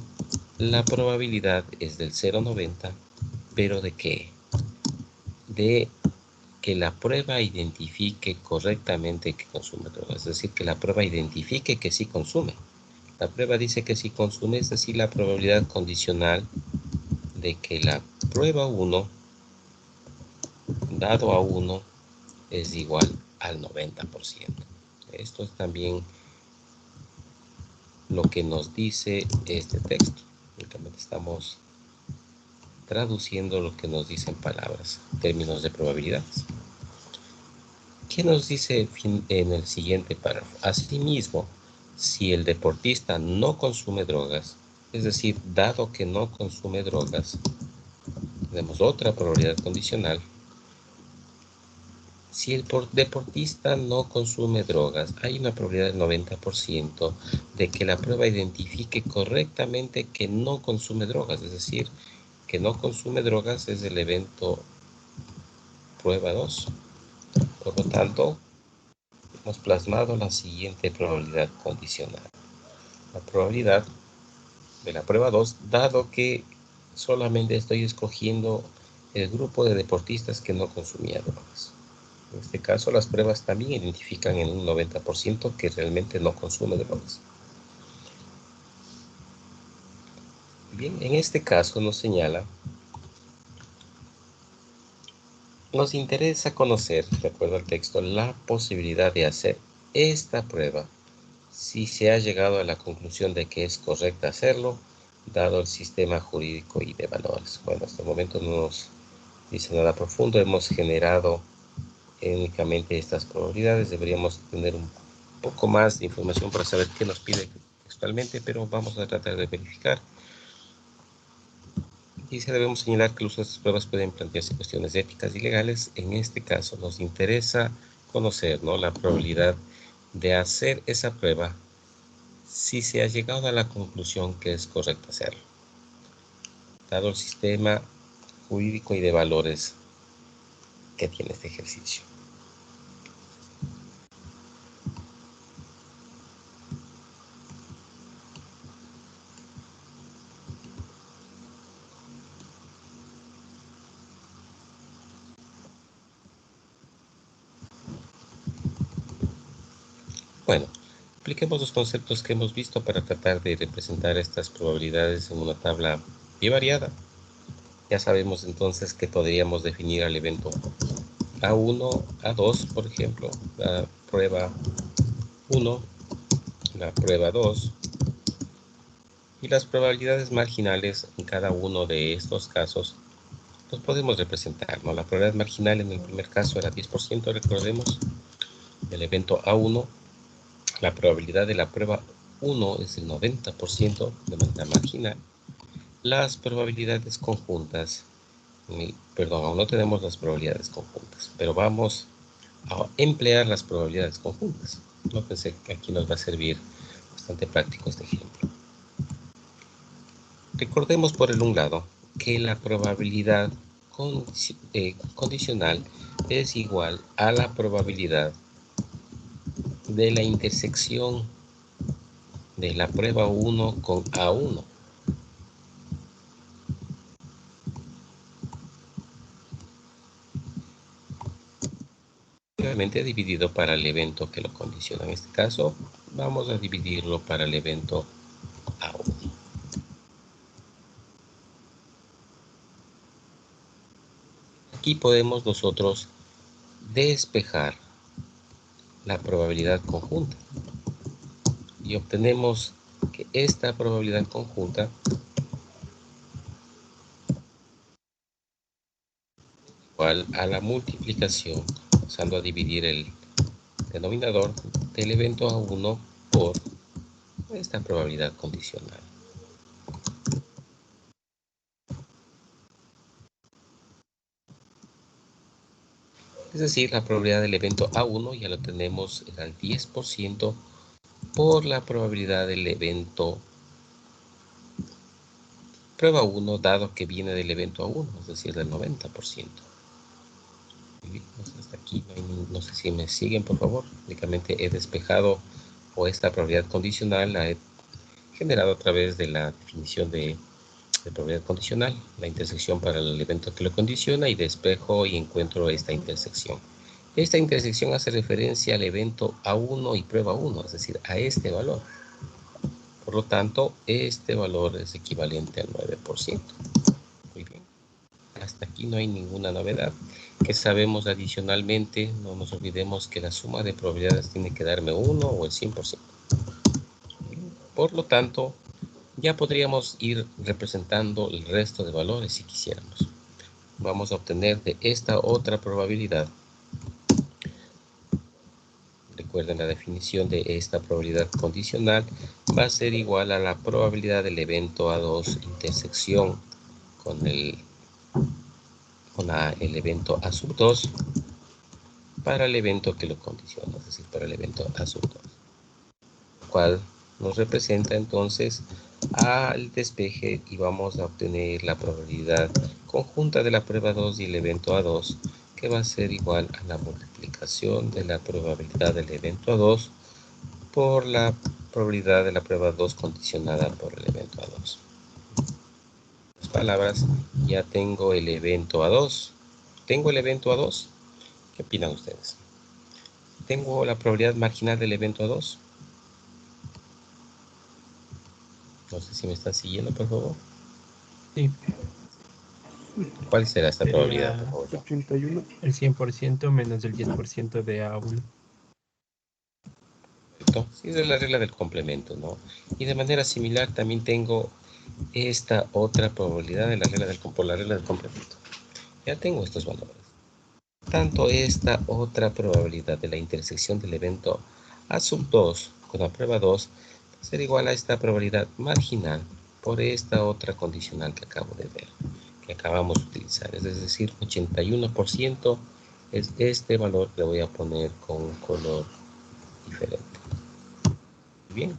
la probabilidad es del 0,90, pero ¿de qué? De que la prueba identifique correctamente que consume drogas, es decir, que la prueba identifique que sí consume. La prueba dice que sí consume, es decir, la probabilidad condicional de que la prueba 1, dado a 1, es igual al 90%. Esto es también lo que nos dice este texto. Únicamente estamos traduciendo lo que nos dicen palabras, términos de probabilidades. ¿Qué nos dice en el siguiente párrafo? Asimismo, si el deportista no consume drogas, es decir, dado que no consume drogas, tenemos otra probabilidad condicional. Si el deportista no consume drogas, hay una probabilidad del 90% de que la prueba identifique correctamente que no consume drogas, es decir, que no consume drogas es el evento prueba 2. Por lo tanto, hemos plasmado la siguiente probabilidad condicional. La probabilidad de la prueba 2, dado que solamente estoy escogiendo el grupo de deportistas que no consumía drogas. En este caso, las pruebas también identifican en un 90% que realmente no consume drogas. Bien, en este caso nos señala, nos interesa conocer, de acuerdo al texto, la posibilidad de hacer esta prueba si se ha llegado a la conclusión de que es correcto hacerlo, dado el sistema jurídico y de valores. Bueno, hasta el momento no nos dice nada profundo, hemos generado únicamente estas probabilidades, deberíamos tener un poco más de información para saber qué nos pide textualmente, pero vamos a tratar de verificar. Dice, debemos señalar que el uso de estas pruebas pueden plantearse cuestiones éticas y legales. En este caso nos interesa conocer, ¿no?, la probabilidad de hacer esa prueba si se ha llegado a la conclusión que es correcto hacerlo, dado el sistema jurídico y de valores que tiene este ejercicio. Bueno, apliquemos los conceptos que hemos visto para tratar de representar estas probabilidades en una tabla bivariada. Ya sabemos entonces que podríamos definir al evento A1, A2, por ejemplo, la prueba 1, la prueba 2, y las probabilidades marginales en cada uno de estos casos los podemos representar, ¿no? La probabilidad marginal en el primer caso era 10%, recordemos, del evento A1. La probabilidad de la prueba 1 es el 90% de manera marginal. Las probabilidades conjuntas, perdón, aún no tenemos las probabilidades conjuntas, pero vamos a emplear las probabilidades conjuntas. No pensé que aquí nos va a servir bastante práctico este ejemplo. Recordemos por el un lado que la probabilidad condicional es igual a la probabilidad de la intersección de la prueba 1 con A1. Obviamente dividido para el evento que lo condiciona. En este caso vamos a dividirlo para el evento A1. Aquí podemos nosotros despejar la probabilidad conjunta y obtenemos que esta probabilidad conjunta igual a la multiplicación, pasando a dividir el denominador del evento A1 por esta probabilidad condicional. Es decir, la probabilidad del evento A1 ya lo tenemos al 10% por la probabilidad del evento prueba 1, dado que viene del evento A1, es decir, del 90%. Hasta aquí no sé si me siguen, por favor. Únicamente he despejado, o esta probabilidad condicional la he generado a través de la definición de probabilidad condicional, la intersección para el evento que lo condiciona, y despejo y encuentro esta intersección. Esta intersección hace referencia al evento A1 y prueba 1, es decir, a este valor. Por lo tanto, este valor es equivalente al 9%. Muy bien. Hasta aquí no hay ninguna novedad. Que sabemos adicionalmente, no nos olvidemos que la suma de probabilidades tiene que darme 1 o el 100%. Por lo tanto, ya podríamos ir representando el resto de valores si quisiéramos. Vamos a obtener de esta otra probabilidad. Recuerden, la definición de esta probabilidad condicional va a ser igual a la probabilidad del evento A2 intersección con el evento A2 para el evento que lo condiciona, es decir, para el evento A2, lo cual nos representa entonces al despeje, y vamos a obtener la probabilidad conjunta de la prueba 2 y el evento A2, que va a ser igual a la multiplicación de la probabilidad del evento A2 por la probabilidad de la prueba 2 condicionada por el evento A2. En otras palabras, ya tengo el evento A2. ¿Tengo el evento A2? ¿Qué opinan ustedes? ¿Tengo la probabilidad marginal del evento A2? No sé si me están siguiendo, por favor. Sí. ¿Cuál será esta probabilidad, por favor? 81. El 100% menos el 10% de A1. Perfecto. Sí, es la regla del complemento, ¿no? Y de manera similar también tengo esta otra probabilidad de la regla por la regla del complemento. Ya tengo estos valores. Tanto esta otra probabilidad de la intersección del evento A2 con la prueba 2 va a ser igual a esta probabilidad marginal por esta otra condicional que acabo de ver, que acabamos de utilizar. Es decir, 81% es este valor que le voy a poner con un color diferente. Bien.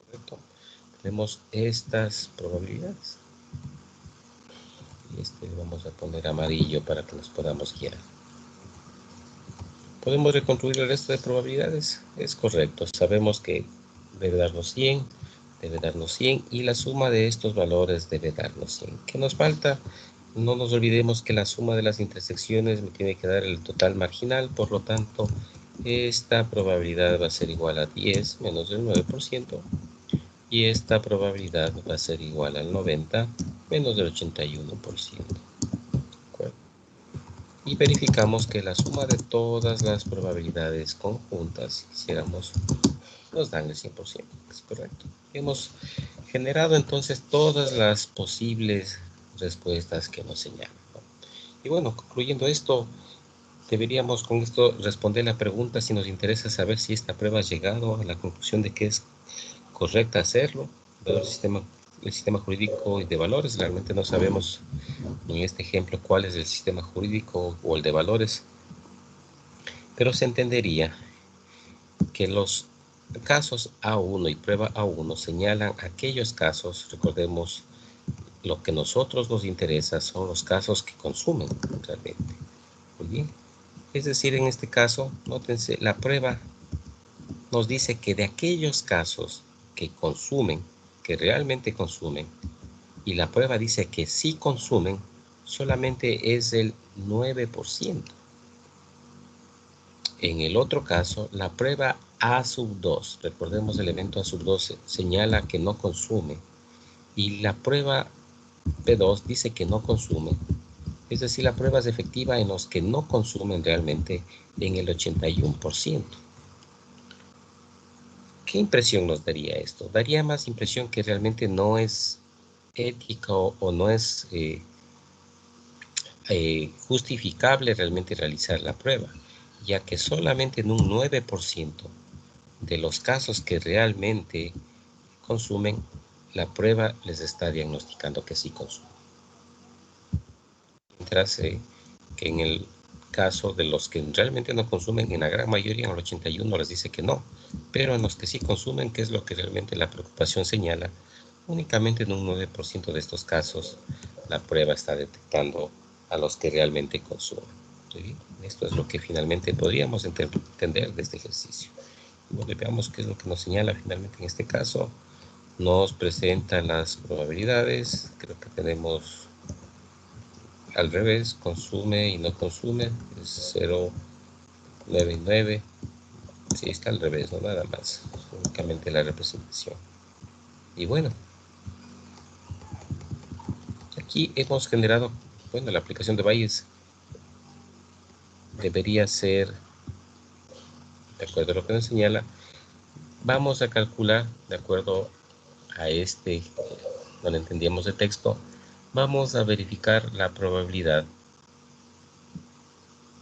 Correcto. Tenemos estas probabilidades. Y vamos a poner amarillo para que nos podamos guiar. ¿Podemos reconstruir el resto de probabilidades? Es correcto. Sabemos que debe darnos 100, debe darnos 100, y la suma de estos valores debe darnos 100. ¿Qué nos falta? No nos olvidemos que la suma de las intersecciones me tiene que dar el total marginal. Por lo tanto, esta probabilidad va a ser igual a 10 menos el 9%. Y esta probabilidad va a ser igual al 90 menos del 81%. ¿De acuerdo? y verificamos que la suma de todas las probabilidades conjuntas, si hiciéramos, nos dan el 100%, es correcto. Hemos generado entonces todas las posibles respuestas que nos señalan, ¿no? Y bueno, concluyendo esto, deberíamos con esto responder la pregunta si nos interesa saber si esta prueba ha llegado a la conclusión de que es correcta hacerlo. Pero el sistema jurídico de valores, realmente no sabemos en este ejemplo cuál es el sistema jurídico o el de valores, pero se entendería que los casos A1 y prueba A1 señalan aquellos casos, recordemos, lo que a nosotros nos interesa son los casos que consumen realmente. Muy bien. Es decir, en este caso, nótense, la prueba nos dice que de aquellos casos que consumen, que realmente consumen, y la prueba dice que sí consumen, solamente es el 9%. En el otro caso, la prueba A2, recordemos el evento A2, señala que no consume, y la prueba B2 dice que no consume. Es decir, la prueba es efectiva en los que no consumen realmente en el 81%. ¿Qué impresión nos daría esto? Daría más impresión que realmente no es ético o no es justificable realmente realizar la prueba, ya que solamente en un 9% de los casos que realmente consumen, la prueba les está diagnosticando que sí consumen. Mientras que en el caso de los que realmente no consumen, en la gran mayoría, en el 81, les dice que no. Pero en los que sí consumen, que es lo que realmente la preocupación señala, únicamente en un 9% de estos casos, la prueba está detectando a los que realmente consumen. ¿Sí? Esto es lo que finalmente podríamos entender de este ejercicio. Bueno, veamos qué es lo que nos señala finalmente en este caso. Nos presenta las probabilidades. Creo que tenemos al revés, consume y no consume, es 0, 9 y 9. Sí, está al revés, no nada más, únicamente la representación. Y bueno, aquí hemos generado, bueno, la aplicación de Bayes debería ser, de acuerdo a lo que nos señala, vamos a calcular, de acuerdo a este, donde entendíamos el texto, vamos a verificar la probabilidad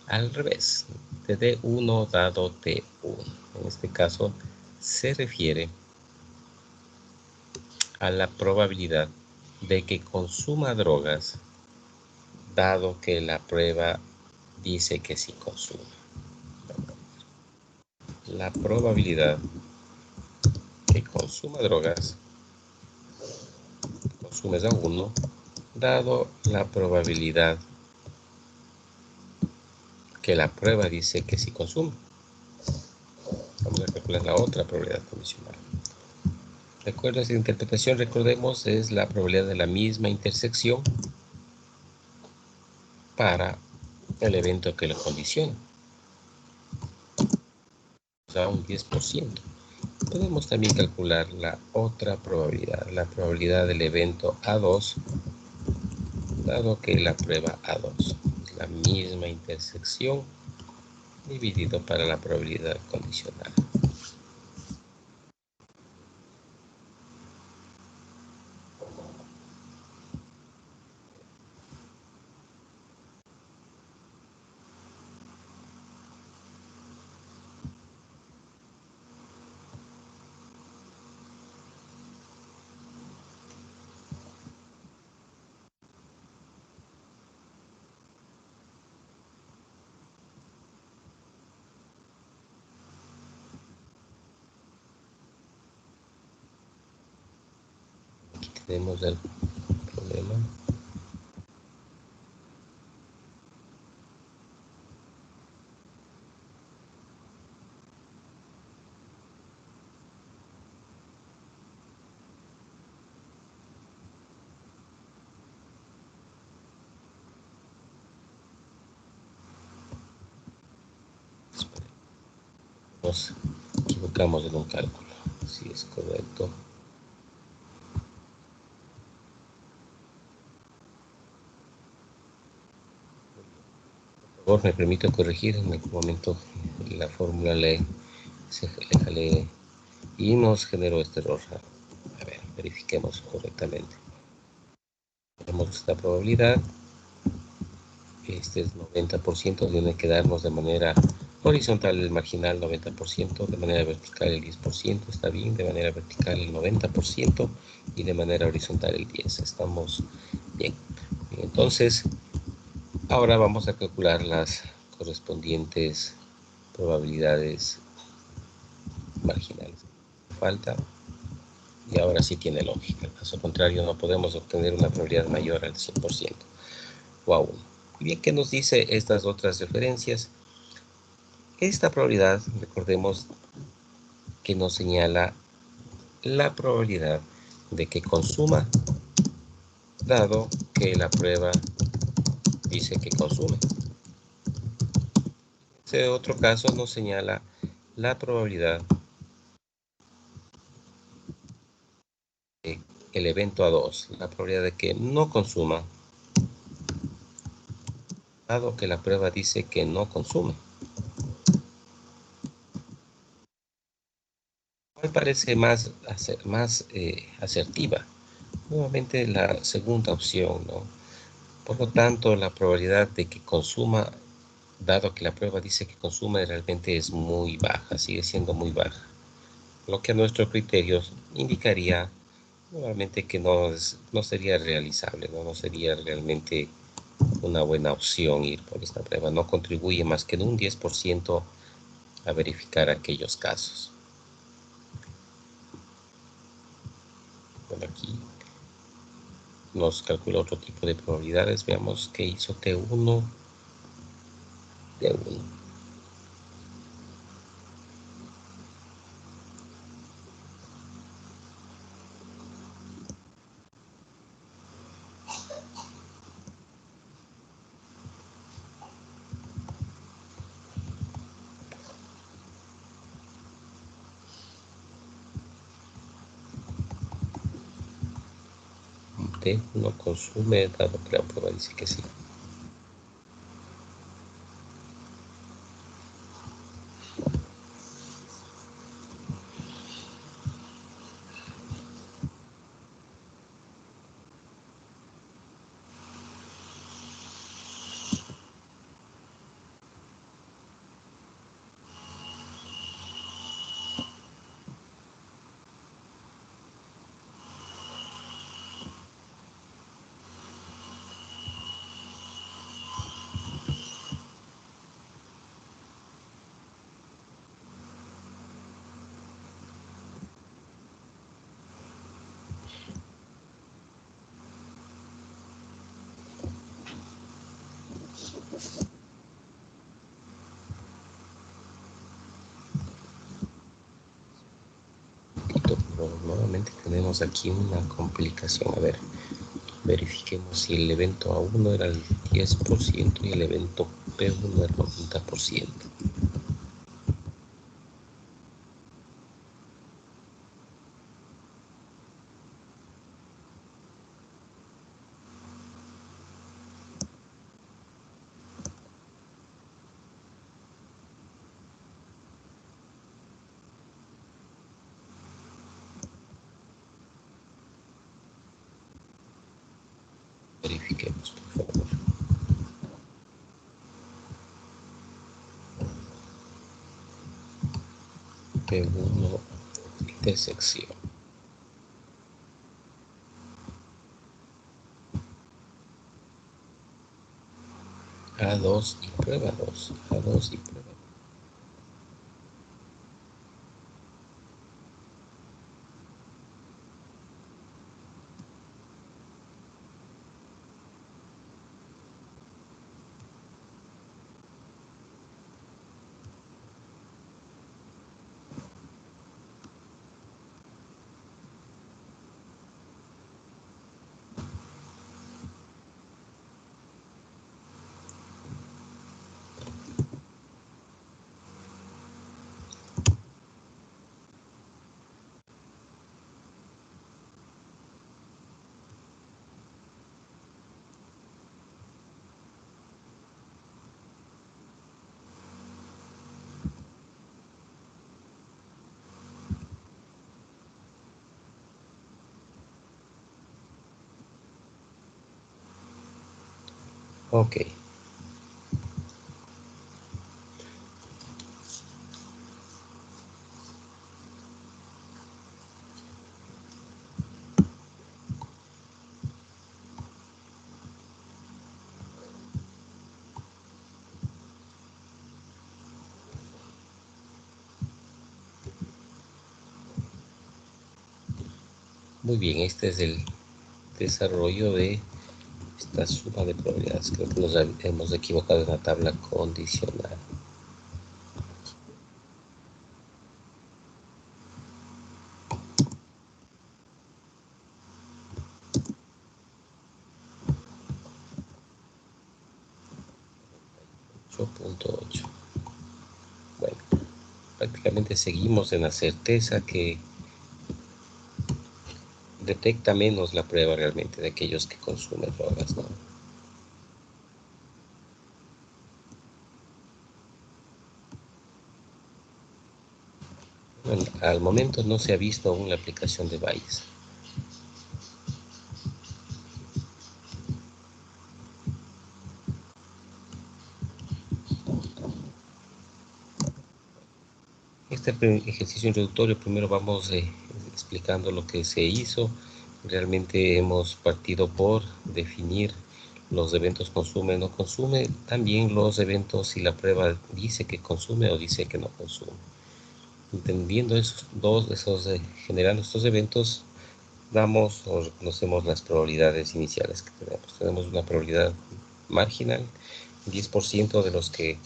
al revés, de D1 dado T1. En este caso, se refiere a la probabilidad de que consuma drogas, dado que la prueba dice que sí consume. La probabilidad que consuma drogas, consumes a 1, dado la probabilidad que la prueba dice que sí consume. Vamos a calcular la otra probabilidad condicional. De acuerdo a esta interpretación, recordemos, es la probabilidad de la misma intersección para el evento que lo condiciona. O sea, un 10%. Podemos también calcular la otra probabilidad, la probabilidad del evento A2, dado que la prueba A2 es la misma intersección dividido para la probabilidad condicional. Aquí tenemos el problema. Nos equivocamos en un cálculo, si es correcto. favor, me permito corregir en algún momento la fórmula le jalé y nos generó este error. A ver, verifiquemos correctamente. Tenemos esta probabilidad. Este es 90%, tiene que darnos de manera horizontal el marginal 90%, de manera vertical el 10%, está bien, de manera vertical el 90% y de manera horizontal el 10%. Estamos bien. Entonces, ahora vamos a calcular las correspondientes probabilidades marginales. Falta, y ahora sí tiene lógica. En caso contrario, no podemos obtener una probabilidad mayor al 100% o a 1. Bien, ¿qué nos dice estas otras referencias? Esta probabilidad, recordemos que nos señala la probabilidad de que consuma, dado que la prueba dice que consume. Este otro caso nos señala la probabilidad de el evento A2, la probabilidad de que no consuma, dado que la prueba dice que no consume. ¿Cuál parece más asertiva? Nuevamente la segunda opción, ¿no? Por lo tanto, la probabilidad de que consuma, dado que la prueba dice que consume, realmente es muy baja, sigue siendo muy baja. Lo que a nuestro criterio indicaría nuevamente que no sería realizable, no sería realmente una buena opción ir por esta prueba. No contribuye más que en un 10% a verificar aquellos casos. Bueno, aquí nos calcula otro tipo de probabilidades. Veamos qué hizo T1. T1. T no consume, dado que la prueba dice que sí. Pero nuevamente tenemos aquí una complicación. A ver, verifiquemos si el evento A1 era el 10% y el evento P1 era el 90%. Verifiquemos, por favor. P1 de sección. A2 y prueba 2. A2 y prueba 2. Ok. Muy bien, este es el desarrollo de esta suma de probabilidades. Creo que nos hemos equivocado en la tabla condicional. .8. Bueno, prácticamente seguimos en la certeza que detecta menos la prueba realmente de aquellos que consumen drogas, ¿no? Bueno, al momento no se ha visto aún la aplicación de Bayes. Este ejercicio introductorio primero vamos explicando lo que se hizo. Realmente hemos partido por definir los eventos consume o no consume, también los eventos si la prueba dice que consume o dice que no consume. Entendiendo generando estos eventos, damos o reconocemos las probabilidades iniciales que tenemos. Tenemos una probabilidad marginal, 10% de los que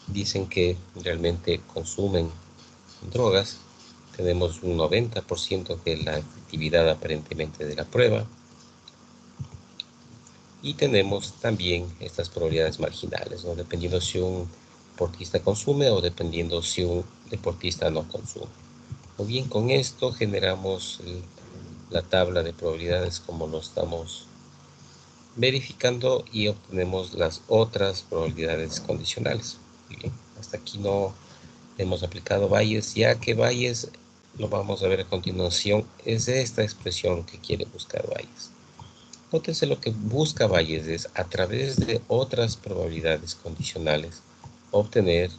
dicen que realmente consumen drogas, tenemos un 90% que es la efectividad aparentemente de la prueba, y tenemos también estas probabilidades marginales, ¿no? Dependiendo si un deportista consume o dependiendo si un deportista no consume. O bien con esto generamos la tabla de probabilidades como lo estamos verificando y obtenemos las otras probabilidades condicionales. Bien, hasta aquí no hemos aplicado Bayes, ya que Bayes, lo vamos a ver a continuación, es esta expresión que quiere buscar Bayes. Nótense lo que busca Bayes es, a través de otras probabilidades condicionales, obtener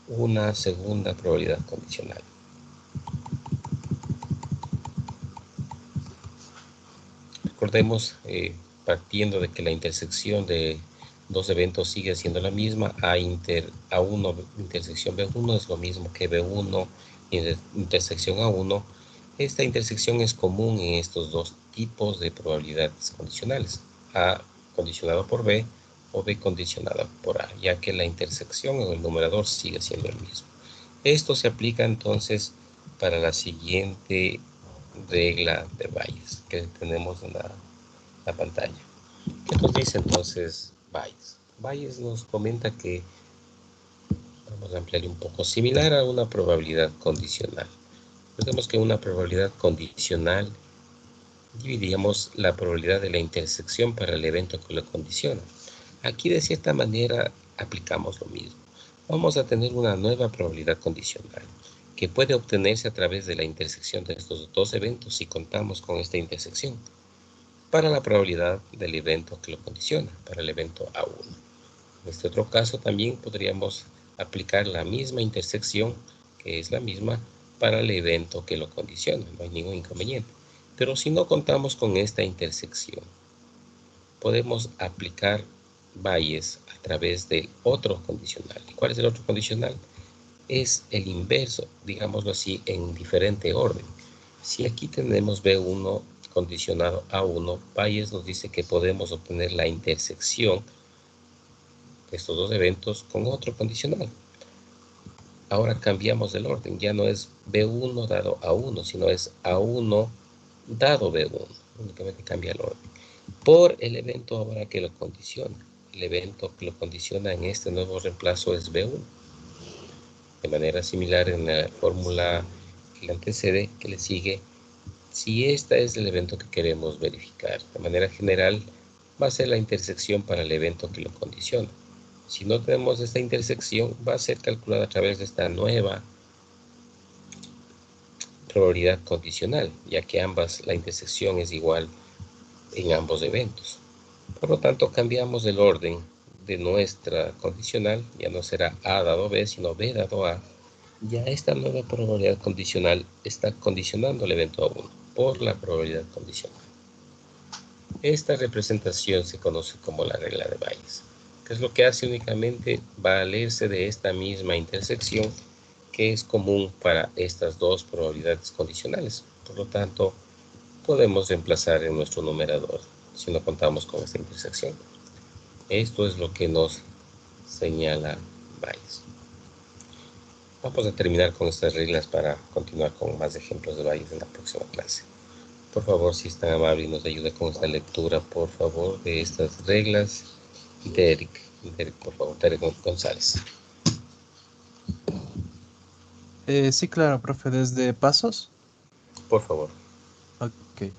una segunda probabilidad condicional. Recordemos, partiendo de que la intersección de dos eventos sigue siendo la misma, A1 intersección B1 es lo mismo que B1 intersección A1. Esta intersección es común en estos dos tipos de probabilidades condicionales, A condicionado por B o B condicionado por A, ya que la intersección en el numerador sigue siendo el mismo. Esto se aplica entonces para la siguiente regla de Bayes que tenemos en la pantalla. ¿Qué nos dice entonces Bayes? Bayes nos comenta que, vamos a ampliar un poco, similar a una probabilidad condicional. Recordemos que una probabilidad condicional dividiríamos la probabilidad de la intersección para el evento que lo condiciona. Aquí de cierta manera aplicamos lo mismo. Vamos a tener una nueva probabilidad condicional que puede obtenerse a través de la intersección de estos dos eventos si contamos con esta intersección para la probabilidad del evento que lo condiciona, para el evento A1. En este otro caso también podríamos aplicar la misma intersección, que es la misma, para el evento que lo condiciona, no hay ningún inconveniente. Pero si no contamos con esta intersección, podemos aplicar Bayes a través del otro condicional. ¿Y cuál es el otro condicional? Es el inverso, digámoslo así, en diferente orden. Si aquí tenemos B1 condicionado A1, Bayes nos dice que podemos obtener la intersección de estos dos eventos con otro condicional. Ahora cambiamos el orden, ya no es B1 dado A1, sino es A1 dado B1, únicamente cambia el orden, por el evento ahora que lo condiciona. El evento que lo condiciona en este nuevo reemplazo es B1. De manera similar en la fórmula que le antecede, que le sigue, si este es el evento que queremos verificar, de manera general va a ser la intersección para el evento que lo condiciona. Si no tenemos esta intersección, va a ser calculada a través de esta nueva probabilidad condicional, ya que la intersección es igual en ambos eventos. Por lo tanto, cambiamos el orden de nuestra condicional. Ya no será A dado B, sino B dado A. Ya esta nueva probabilidad condicional está condicionando el evento A1 por la probabilidad condicional. Esta representación se conoce como la regla de Bayes, que es lo que hace únicamente valerse de esta misma intersección que es común para estas dos probabilidades condicionales. Por lo tanto, podemos reemplazar en nuestro numerador si no contamos con esta intersección. Esto es lo que nos señala Bayes. Vamos a terminar con estas reglas para continuar con más ejemplos de Bayes en la próxima clase. Por favor, si es tan amable y nos ayuda con esta lectura, por favor, de estas reglas. Derek, por favor, Derek González. Sí, claro, profe, desde pasos. Por favor. Ok.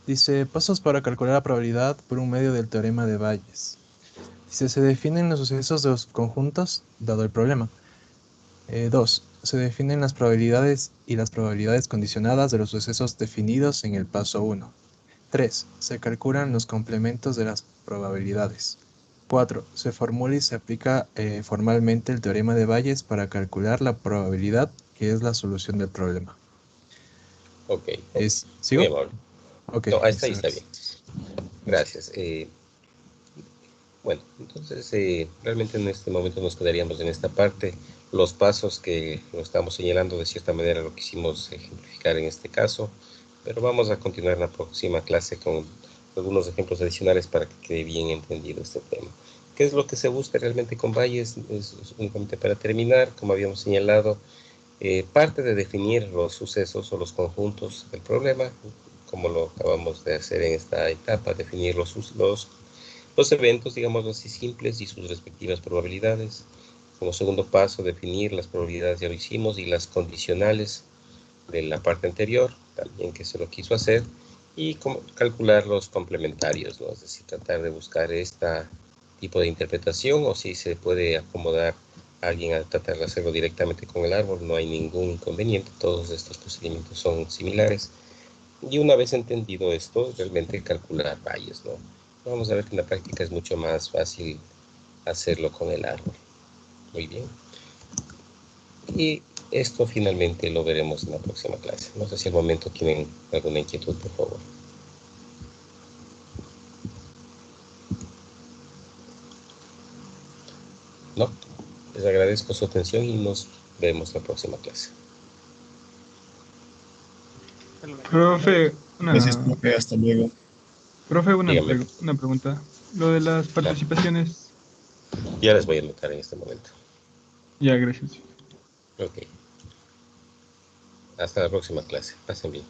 Dice, pasos para calcular la probabilidad por un medio del teorema de Bayes. Dice, se definen los sucesos de los conjuntos, dado el problema. 2. Se definen las probabilidades y las probabilidades condicionadas de los sucesos definidos en el paso 1. 3. Se calculan los complementos de las probabilidades. 4. Se formula y se aplica formalmente el teorema de Bayes para calcular la probabilidad, que es la solución del problema. Ok. ¿Sigo? Muy amable. Okay, no, ahí está bien. Gracias. Bueno, entonces realmente en este momento nos quedaríamos en esta parte. Los pasos que lo estamos señalando de cierta manera lo quisimos ejemplificar en este caso, pero vamos a continuar en la próxima clase con algunos ejemplos adicionales para que quede bien entendido este tema. ¿Qué es lo que se busca realmente con Bayes? Es únicamente para terminar, como habíamos señalado, parte de definir los sucesos o los conjuntos del problema, como lo acabamos de hacer en esta etapa, definir los eventos, digamos así, simples y sus respectivas probabilidades. Como segundo paso, definir las probabilidades, ya lo hicimos, y las condicionales de la parte anterior, también que se lo quiso hacer, y calcular los complementarios, ¿no? Es decir, tratar de buscar este tipo de interpretación, o si se puede acomodar a alguien a tratar de hacerlo directamente con el árbol, no hay ningún inconveniente, todos estos procedimientos son similares. Y una vez entendido esto, realmente calcular Bayes, ¿no? Vamos a ver que en la práctica es mucho más fácil hacerlo con el árbol. Muy bien. Y esto finalmente lo veremos en la próxima clase. No sé si al momento tienen alguna inquietud, por favor. No. Les agradezco su atención y nos vemos la próxima clase. Profe, Gracias, profe. Hasta luego. Profe, una Dígame. pregunta. Lo de las participaciones. Ya les voy a anotar en este momento. Ya, gracias. Ok. Hasta la próxima clase. Pasen bien.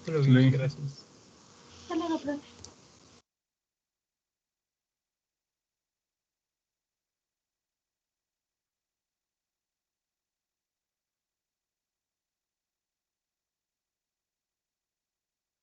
Gracias.